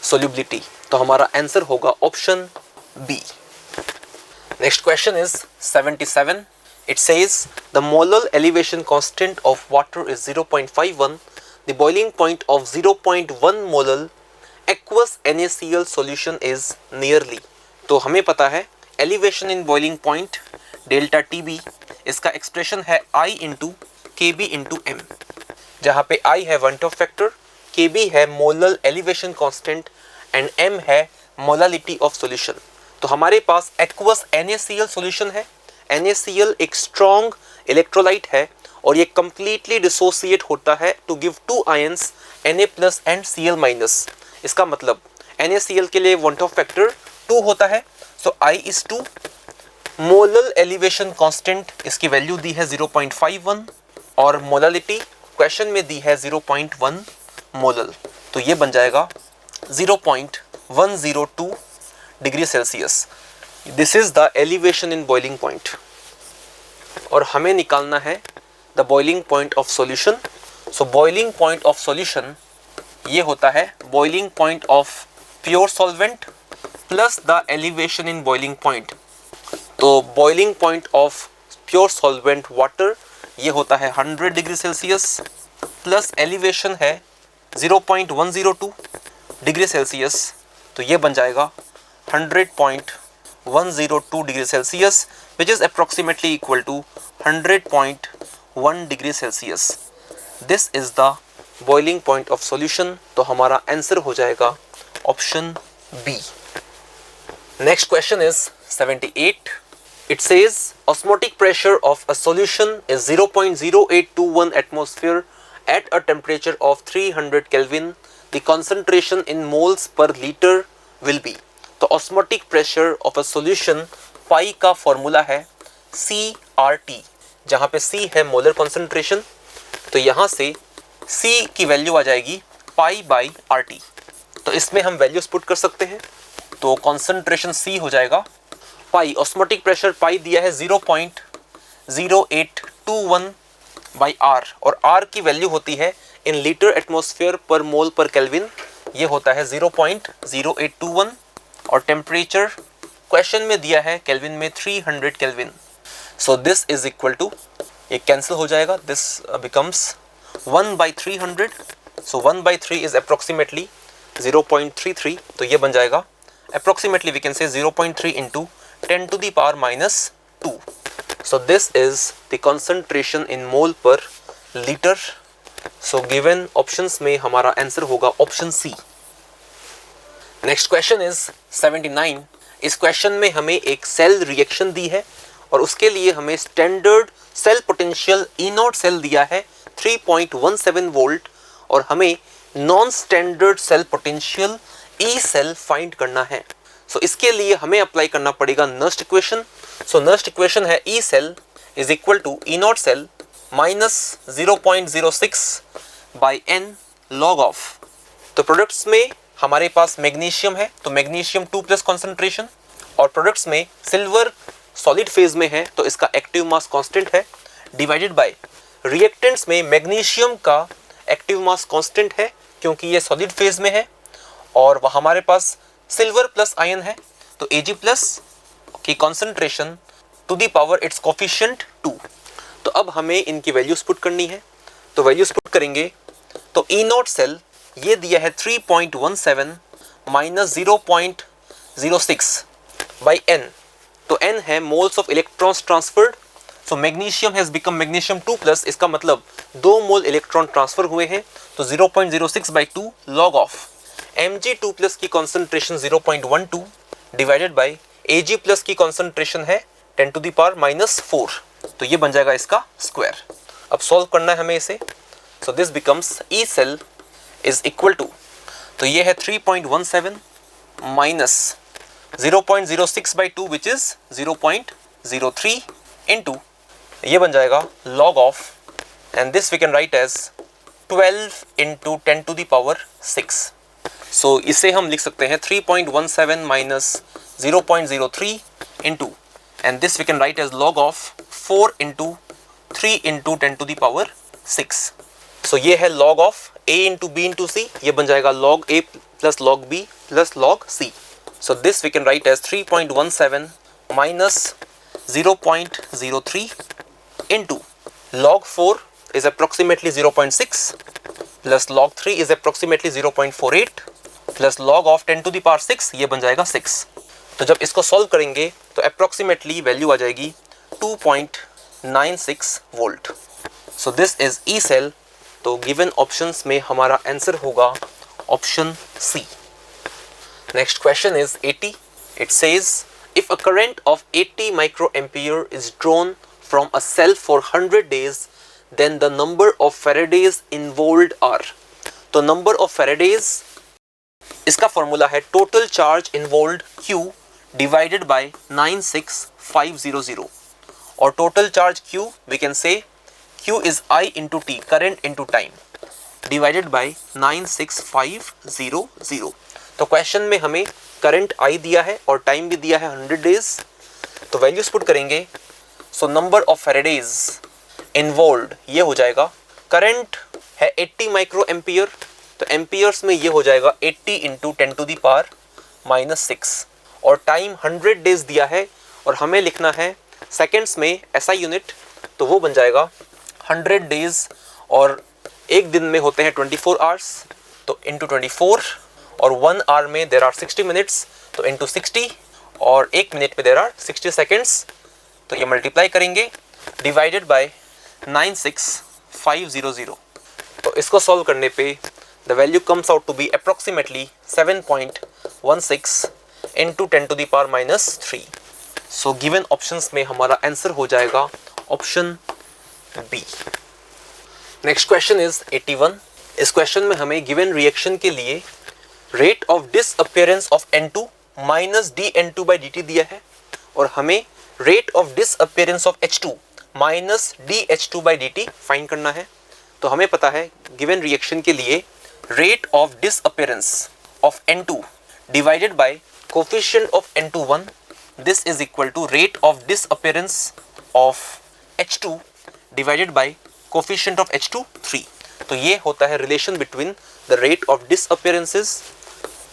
सोल्यूबिलिटी। तो हमारा आंसर होगा option B. Next question is 77. It says the molar elevation constant of water is 0.51. The boiling point of 0.1 molar aqueous NaCl solution is nearly। तो हमें पता है elevation in boiling point delta TB, इसका expression है I into KB into M, जहाँ पे I है van't Hoff factor, KB है molar elevation constant and M है मोलालिटी ऑफ सॉल्यूशन। तो हमारे पास एक्वस NaCl सॉल्यूशन है। NaCl एक स्ट्रॉन्ग इलेक्ट्रोलाइट है और ये कंप्लीटली डिसोसिएट होता है to give 2 ions Na plus and Cl minus. इसका मतलब NaCl के लिए वन टॉप फैक्टर 2 होता है। सो I is 2। Molar elevation constant इसकी वैल्यू दी है 0.51 और मोलालिटी क्वेश्चन में दी है 0.1 मोलर। तो ये बन जाएगा 0.102 degree Celsius. This is the elevation in boiling point और हमें निकालना है the boiling point of solution. So boiling point of solution ये होता है boiling point of pure solvent plus the elevation in boiling point. तो boiling point of pure solvent water ये होता है 100 डिग्री सेल्सियस, प्लस एलिवेशन है 0.102 degree Celsius, तो ये बन जाएगा 100.102 degree Celsius which is approximately equal to 100.1 degree Celsius. This is the boiling point of solution. तो हमारा आंसर हो जाएगा option B. Next question is 78. It says osmotic pressure of a solution is 0.0821 atmosphere at a temperature of 300 Kelvin. The concentration in moles per liter will be. तो osmotic pressure of a solution पाई का formula है CRT, जहाँ पे C है molar concentration, तो यहाँ से C की वैल्यू आ जाएगी पाई बाई RT। तो इसमें हम वैल्यूज पुट कर सकते हैं। तो कॉन्सेंट्रेशन C हो जाएगा पाई, ऑस्मोटिक प्रेशर पाई दिया है 0.0821 बाई R, और R की वैल्यू होती है इन लीटर एटमॉस्फेयर पर मोल पर केल्विन, ये होता है 0.0821, और टेम्परेचर क्वेश्चन में दिया है केल्विन में 300 kelvin. So this is equal to, ये कैंसिल हो जाएगा, this becomes 1/300, so 1/3 is approximately 0.33, तो ये बन जाएगा approximately we can say 0.3 into 10 to the power minus 2. So this is the concentration in mole per liter. So given options में हमारा answer होगा option C. Next question is 79. इस क्वेश्चन में हमें एक सेल रिएक्शन दी है और उसके लिए हमें standard cell potential E0 cell दिया है 3.17 वोल्ट, और हमें non standard cell potential E cell find करना है। सो इसके लिए हमें अप्लाई करना पड़ेगा Nernst equation. So Nernst equation है E cell is equal to E0 cell minus 0.06 by N log of. तो प्रोडक्ट्स में हमारे पास मैग्नीशियम है, तो मैग्नीशियम 2+ कॉन्सेंट्रेशन, और प्रोडक्ट्स में सिल्वर सॉलिड फेज में है तो इसका एक्टिव मास कांस्टेंट है, डिवाइडेड बाय रिएक्टेंट्स में मैग्नीशियम का एक्टिव मास कांस्टेंट है क्योंकि ये सॉलिड फेज में है, और वह हमारे पास सिल्वर प्लस आयन है, तो Ag प्लस की concentration to the power its coefficient 2। तो अब हमें इनकी वैल्यूज पुट करनी है, तो वैल्यूज पुट करेंगे तो E0 सेल ये दिया है 3.17 माइनस 0.06 बाई N, तो N है moles of electrons transferred. So magnesium has become magnesium 2+, इसका मतलब 2 मोल इलेक्ट्रॉन ट्रांसफर हुए हैं, तो 0.06 बाई 2 लॉग ऑफ Mg2+ की कॉन्सेंट्रेशन 0.12 डिवाइडेड बाई Ag+ की कॉन्सेंट्रेशन है 10 to the power minus 4, तो ये बन जाएगा इसका स्क्वायर। अब सॉल्व करना है हमें इसे, so this becomes E cell is equal to, तो ये है 3.17 minus 0.06 by 2 which is 0.03 into, ये बन जाएगा log of, and this we can write as 12 into 10 to the power 6। सो इसे हम लिख सकते हैं 3.17 minus 0.03 into, and this we can write as log of 4 into 3 into 10 to the power 6। सो ये है log of A into B into C, ये बन जाएगा log A plus log B plus log C। So this we can write as 3.17 minus 0.03 into log 4 is approximately 0.6 plus log 3 is approximately 0.48 plus log of 10 to the power 6, ये बन जाएगा 6। तो जब इसको solve करेंगे तो approximately वैल्यू आ जाएगी 2.96 volt. So this is E cell, तो गिवन ऑप्शंस में हमारा आंसर होगा option C. Next question is 80. It says if a current of 80 microampere is drawn from a cell for 100 days, then the number of Faradays involved are. तो number of Faradays, इसका formula है total charge involved Q divided by 96500, और total charge Q we can say Q is I into T, current into time, divided by 96500। तो question में हमें current I दिया है और टाइम भी दिया है 100 डेज, तो वैल्यूज पुट करेंगे। So number of Faraday's involved ये हो जाएगा, करंट है 80 माइक्रो एम्पियर, तो एम्पियर्स में ये हो जाएगा 80 into 10 to the power minus 6, और टाइम 100 डेज दिया है और हमें लिखना है सेकेंड्स में SI यूनिट, तो वो बन जाएगा 100 डेज और एक दिन में होते हैं 24 आवर्स, तो इंटू 24, और 1 आवर में देर आर 60 मिनट्स, तो इंटू 60, और एक मिनट में देर आर 60 सेकेंड्स, तो ये मल्टीप्लाई करेंगे डिवाइडेड बाय 96500। तो इसको सॉल्व करने पे the value comes out to be approximately 7.16 into 10⁻³ so given options में हमारा आंसर हो जाएगा option B. Next question is 81। इस क्वेश्चन में हमें गिवन रिएक्शन के लिए rate of disappearance of N2 minus dN2/dt दिया है और हमें rate of disappearance of H2 minus dH2/dt find करना है। तो हमें पता है गिवन रिएक्शन के लिए rate of disappearance of N2 divided by coefficient of N21, this is equal to rate of disappearance of H2 divided by coefficient of H2 3। तो ये होता है relation between the rate of disappearances.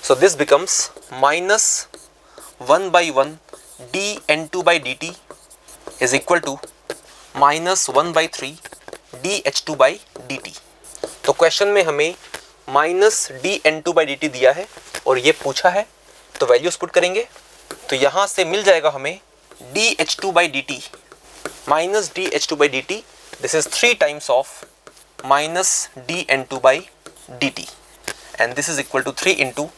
So this becomes minus 1/1 dN2/dt is equal to minus 1/3 dH2/dt। तो question में हमें minus dN2/dt दिया है और ये पूछा है, तो वैल्यूज पुट करेंगे। तो यहाँ से मिल जाएगा हमें dH2/dt minus dH2/dt, this is 3 times of minus dN2/dt and this is equal to 3 into,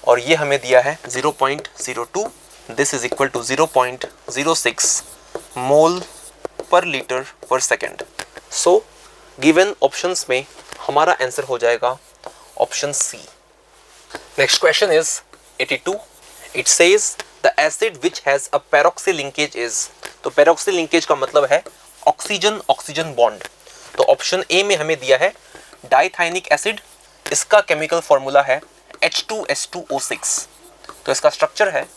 और ये हमें दिया है 0.02, this is equal to 0.06 mole per litre पर सेकेंड। सो गिवन ऑप्शंस में हमारा आंसर हो जाएगा option C. Next question is 82। It says the acid which has a peroxy linkage is, तो पैरोक्सी लिंकेज का मतलब है ऑक्सीजन ऑक्सीजन बॉन्ड। तो ऑप्शन ए में हमें दिया है डाइथाइनिक एसिड, इसका केमिकल फॉर्मूला है H2S2O6। तो इसका स्ट्रक्चर है,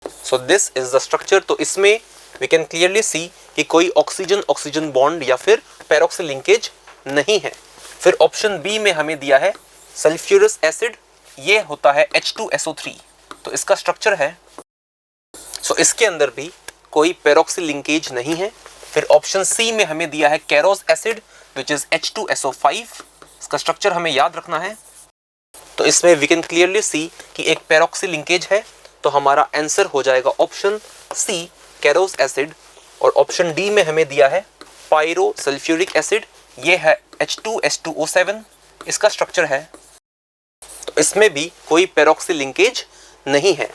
so this is the structure. तो इसमें वी कैन क्लियरली सी कि कोई ऑक्सीजन ऑक्सीजन बॉन्ड या फिर पैरोक्सी लिंकेज नहीं है। फिर ऑप्शन बी में हमें दिया है सल्फ्यूरस एसिड, ये होता है H2SO3, तो इसका स्ट्रक्चर है, सो इसके अंदर भी कोई पैरोक्सी लिंकेज नहीं है। फिर ऑप्शन सी में हमें दिया है Carolus acid which is H2SO5, इसका स्ट्रक्चर हमें याद रखना है। तो इसमें वी कैन क्लियरली सी कि एक पैरोक्सी लिंकेज है, तो हमारा आंसर हो जाएगा ऑप्शन सी कैरोस एसिड। और ऑप्शन डी में हमें दिया है पायरो सल्फ्यूरिक एसिड, ये है H2S2O7, इसका स्ट्रक्चर है, तो इसमें भी कोई पैरोक्सी लिंकेज नहीं है,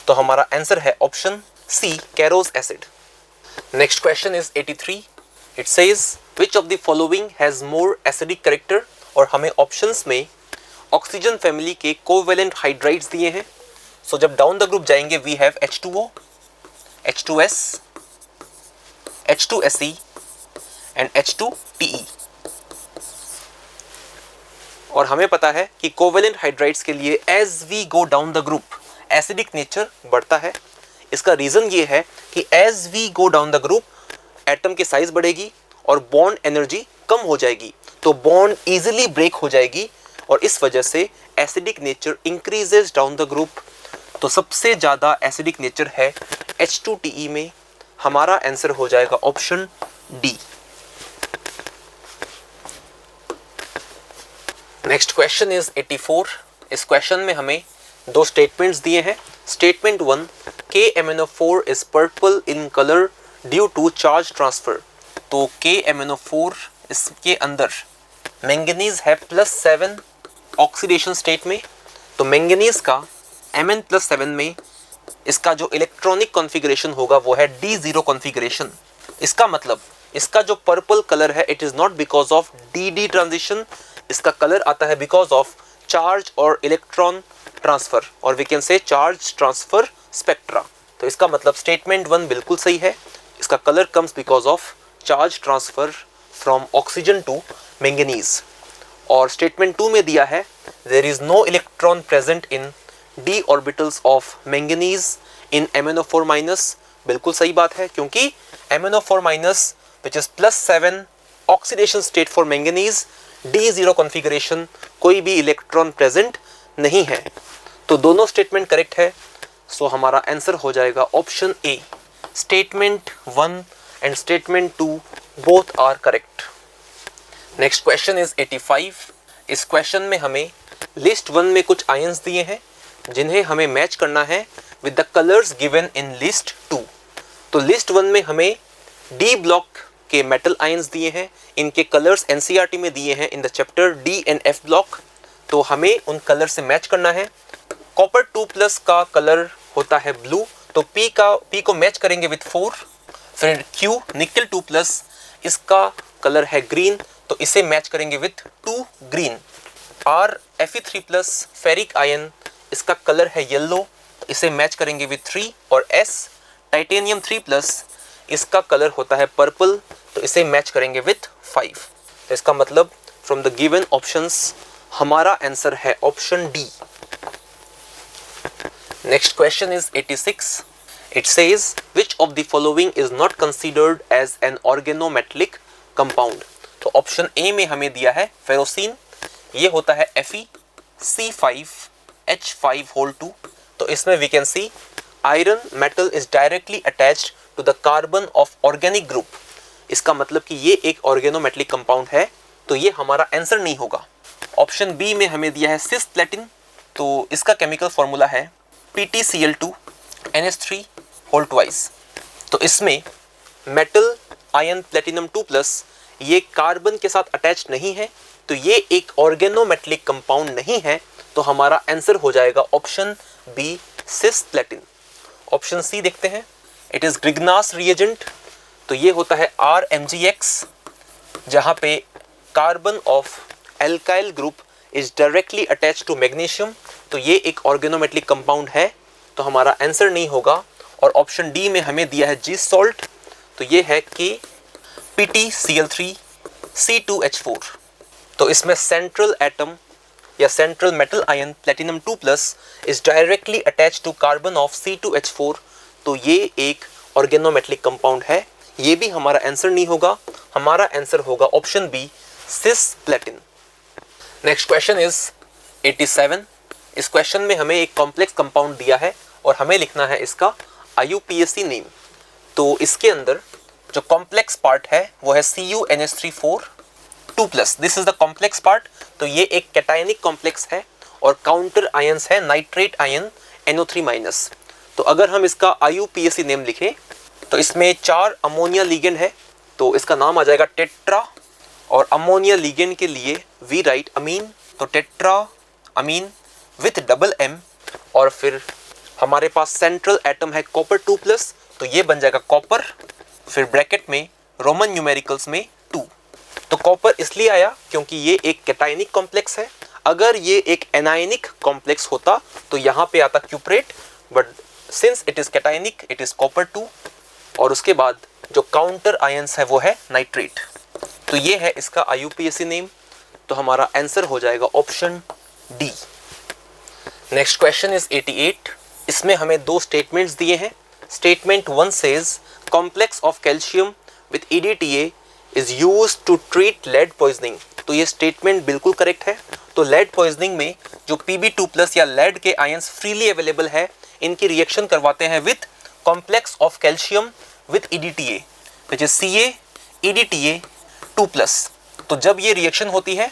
तो हमारा आंसर है option C Caro's acid. Next question is 83। It says which of the following has more acidic character, और हमें ऑप्शंस में ऑक्सीजन फैमिली के कोवेलेंट हाइड्राइड्स दिए हैं। सो जब डाउन द ग्रुप जाएंगे we have H2O, H2S, H2Se and H2Te। और हमें पता है कि कोवेलेंट हाइड्राइड्स के लिए as we go down the group acidic nature बढ़ता है। इसका रीजन ये है कि as we go down the group atom की साइज बढ़ेगी और बॉन्ड एनर्जी कम हो जाएगी, तो बॉन्ड इजीली ब्रेक हो जाएगी और इस वजह से acidic nature increases down the group. तो सबसे ज़्यादा एसिडिक नेचर है H2Te में, हमारा आंसर हो जाएगा option D. Next question is 84। इस क्वेश्चन में हमें दो स्टेटमेंट्स दिए हैं। Statement 1, KMnO4 is purple in colour due to charge transfer. तो KMnO4 इसके अंदर मैंगनीज है +7 ऑक्सीडेशन स्टेट में, तो मैंगनीज का Mn+7 में इसका जो इलेक्ट्रॉनिक कॉन्फ़िगरेशन होगा वो है D0 कॉन्फ़िगरेशन। इसका मतलब इसका जो पर्पल कलर है it is not because of DD transition, इसका कलर आता है बिकॉज ऑफ चार्ज और इलेक्ट्रॉन ट्रांसफ़र, और we can say charge transfer spectra. तो इसका मतलब स्टेटमेंट 1 बिल्कुल सही है, इसका colour comes because of charge transfer from oxygen to manganese. और स्टेटमेंट 2 में दिया है there is no electron present in d orbitals of manganese in MnO4-, बिल्कुल सही बात है, क्योंकि MnO4- which is +7 oxidation state for manganese, D0 configuration, कोई भी इलेक्ट्रॉन प्रेजेंट नहीं है। तो दोनों स्टेटमेंट करेक्ट है। सो हमारा आंसर हो जाएगा option A. Statement 1 and statement 2 both are correct. Next question is 85। इस क्वेश्चन में हमें लिस्ट 1 में कुछ आयंस दिए हैं जिन्हें हमें मैच करना है with the colours given in list 2। तो लिस्ट 1 में हमें डी ब्लॉक के मेटल आयंस दिए हैं, इनके कलर्स एनसीईआरटी में दिए हैं in the chapter D and F block. तो हमें उन कलर से मैच करना है। कॉपर 2+ का कलर होता है ब्लू, तो पी को मैच करेंगे विथ 4। फिर क्यू निकल 2+, इसका कलर है ग्रीन, तो इसे मैच करेंगे with 2 green. R Fe3+ ferric ion, इसका कलर है येलो, इसे मैच करेंगे विथ 3। और एस टाइटेनियम 3+, इसका कलर होता है पर्पल, तो इसे मैच करेंगे विथ 5। तो इसका मतलब फ्रॉम द गिवन ऑप्शंस हमारा आंसर है option D. Next question is 86। It says which of the following is not considered as an organometallic compound. तो ऑप्शन ए में हमें दिया है फेरोसिन, ये होता है FeC5H5(2). तो इसमें we can see iron metal is directly attached to the carbon of organic group. इसका मतलब कि ये एक ऑर्गेनोमेटलिक कंपाउंड है, तो ये हमारा आंसर नहीं होगा। ऑप्शन बी में हमें दिया है सिस्प्लेटिन, तो इसका केमिकल फॉर्मूला है PtCl2NH3(2). तो इसमें मेटल आयन प्लेटिनम 2+, ये कार्बन के साथ अटैच नहीं है, तो ये एक ऑर्गेनोमेटलिक कंपाउंड नहीं है, तो हमारा आंसर हो जाएगा option B cisplatin. Option C देखते हैं। इट इज ग्रिग्नास रिएजेंट, तो ये होता है RMgX, जहाँ पे carbon of alkyl group is directly attach to magnesium, तो ये एक ऑर्गेनोमेटलिक कंपाउंड है, तो हमारा आंसर नहीं होगा। और ऑप्शन डी में हमें दिया है जी सॉल्ट, तो ये है कि PtCl3C2H4। तो इसमें सेंट्रल एटम या central metal ion platinum 2+ is directly attach to carbon of C2H4, तो ये एक ऑर्गेनोमेटलिक कंपाउंड है, ये भी हमारा आंसर नहीं होगा। हमारा आंसर होगा option B cisplatin. Next question is 87। इस क्वेश्चन में हमें एक कॉम्प्लेक्स कंपाउंड दिया है और हमें लिखना है इसका IUPAC नेम। तो इसके अंदर जो कॉम्प्लेक्स पार्ट है वो है CuNH3(4)2+। This is the complex part, तो ये एक कैटायनिक कॉम्प्लेक्स है और काउंटर आयंस है नाइट्रेट आयन NO3-। तो अगर हम इसका IUPAC नेम लिखें तो इसमें 4 अमोनिया लिगेंड है, तो इसका नाम आ जाएगा टेट्रा। और अमोनिया लिगेंड के लिए वी राइट अमीन, तो टेट्रा अमीन विथ M। और फिर हमारे पास सेंट्रल एटम है कॉपर 2+, तो ये बन जाएगा कॉपर, फिर ब्रैकेट में रोमन न्यूमेरिकल्स में 2। तो कॉपर इसलिए आया क्योंकि ये एक कैटायनिक कॉम्प्लेक्स है। अगर ये एक एनायनिक कॉम्प्लेक्स होता तो यहाँ पे आता cuprate, but since it is cationic it is copper 2। और उसके बाद जो काउंटर आयंस है वो है नाइट्रेट, तो ये है इसका IUPAC नेम, तो हमारा आंसर हो जाएगा option D. Next question is 88। इसमें हमें 2 स्टेटमेंट्स दिए हैं। Statement 1 says complex of calcium with EDTA is used to treat lead poisoning. तो ये स्टेटमेंट बिल्कुल करेक्ट है। तो लेड पॉइजनिंग में जो Pb2+ या लेड के आयंस फ्रीली अवेलेबल है, इनकी रिएक्शन करवाते हैं with complex of calcium with EDTA, which is CaEDTA2+। तो जब ये रिएक्शन होती है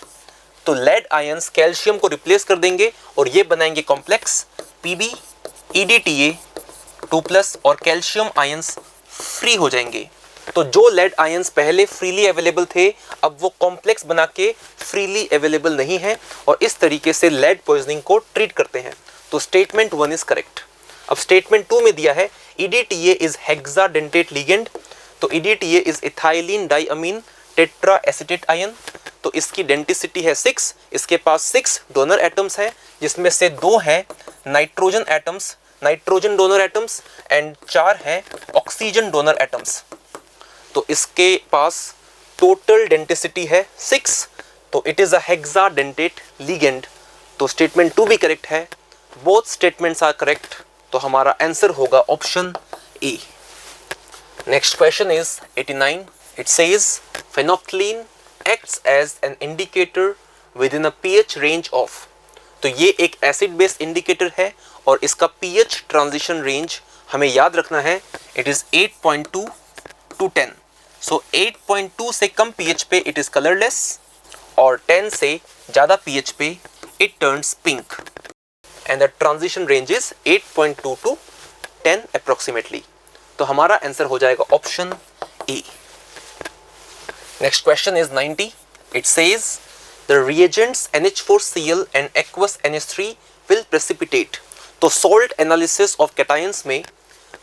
तो लेड आयंस कैल्शियम को रिप्लेस कर देंगे और ये बनाएंगे कॉम्प्लेक्स PbEDTA2+ और कैल्शियम आयंस फ्री हो जाएंगे। तो जो लेड आयंस पहले फ्रीली अवेलेबल थे, अब वो कॉम्प्लेक्स बना के फ्रीली अवेलेबल नहीं है और इस तरीके से लेड पॉइजनिंग को ट्रीट करते हैं। तो स्टेटमेंट 1 इज करेक्ट। अब स्टेटमेंट 2 में दिया है EDTA इज हेक्साडेंटेट लिगेंड, तो EDTA is ethylene diamine tetra acetate ion, तो इसकी डेंसिटी है 6। इसके पास 6 डोनर एटम्स हैं, जिसमें से 2 हैं nitrogen atoms, nitrogen donor atoms, and 4 हैं ऑक्सीजन डोनर एटम्स। तो इसके पास टोटल डेंसिटी है 6, तो it is a hexadentate ligand. तो स्टेटमेंट 2 भी करेक्ट है, बोथ स्टेटमेंट्स आर करेक्ट, तो हमारा आंसर होगा option A. Next question is 89। It says phenolphthalein acts as an indicator within a pH range of. तो ये एक एसिड बेस्ड इंडिकेटर है और इसका pH ट्रांजिशन रेंज हमें याद रखना है, इट इज 8.2 to 10. सो 8.2 से कम pH पे इट इज कलरलेस और 10 से ज़्यादा pH पे it turns pink and the transition range is 8.2 to 10 approximately. तो हमारा आंसर हो जाएगा option A. Next question is 90. It says the reagents NH4Cl and aqueous NH3 will precipitate. तो सॉल्ट एनालिसिस ऑफ कैटायंस में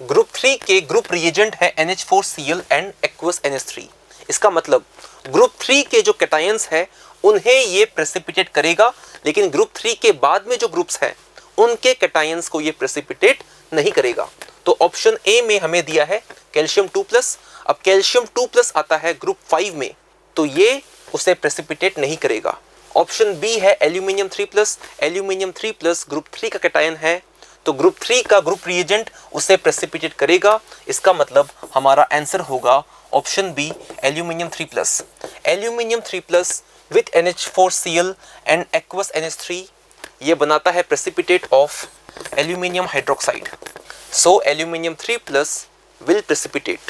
group 3 के group reagent है NH4Cl and aqueous NH3. इसका मतलब ग्रुप 3 के जो कैटायंस है उन्हें ये प्रेसिपिटेट करेगा, लेकिन ग्रुप 3 के बाद में जो ग्रुप्स हैं उनके कैटायंस को ये प्रेसिपिटेट नहीं करेगा. तो ऑप्शन ए में हमें दिया है कैल्शियम 2+. अब कैल्शियम 2+ आता है ग्रुप 5 में, तो ये उसे प्रेसिपिटेट नहीं करेगा. ऑप्शन बी है एल्यूमिनियम 3+. एल्यूमिनियम 3+ ग्रुप 3 का कैटायन है, तो ग्रुप 3 का ग्रुप रिएजेंट उसे प्रेसिपिटेट करेगा. इसका मतलब हमारा आंसर होगा option B aluminium 3+. Aluminium 3+ with NH4Cl and aqueous NH3 ये बनाता है precipitate of aluminium hydroxide. So aluminium 3+ will precipitate.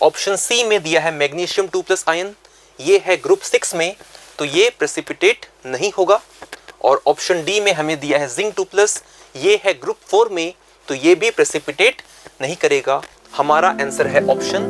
Option C में दिया है मैग्नीशियम 2+ आयन, ये है ग्रुप 6 में, तो ये प्रेसिपिटेट नहीं होगा. और ऑप्शन डी में हमें दिया है जिंक 2+, ये है ग्रुप 4 में, तो ये भी प्रेसिपिटेट नहीं करेगा. हमारा आंसर है ऑप्शन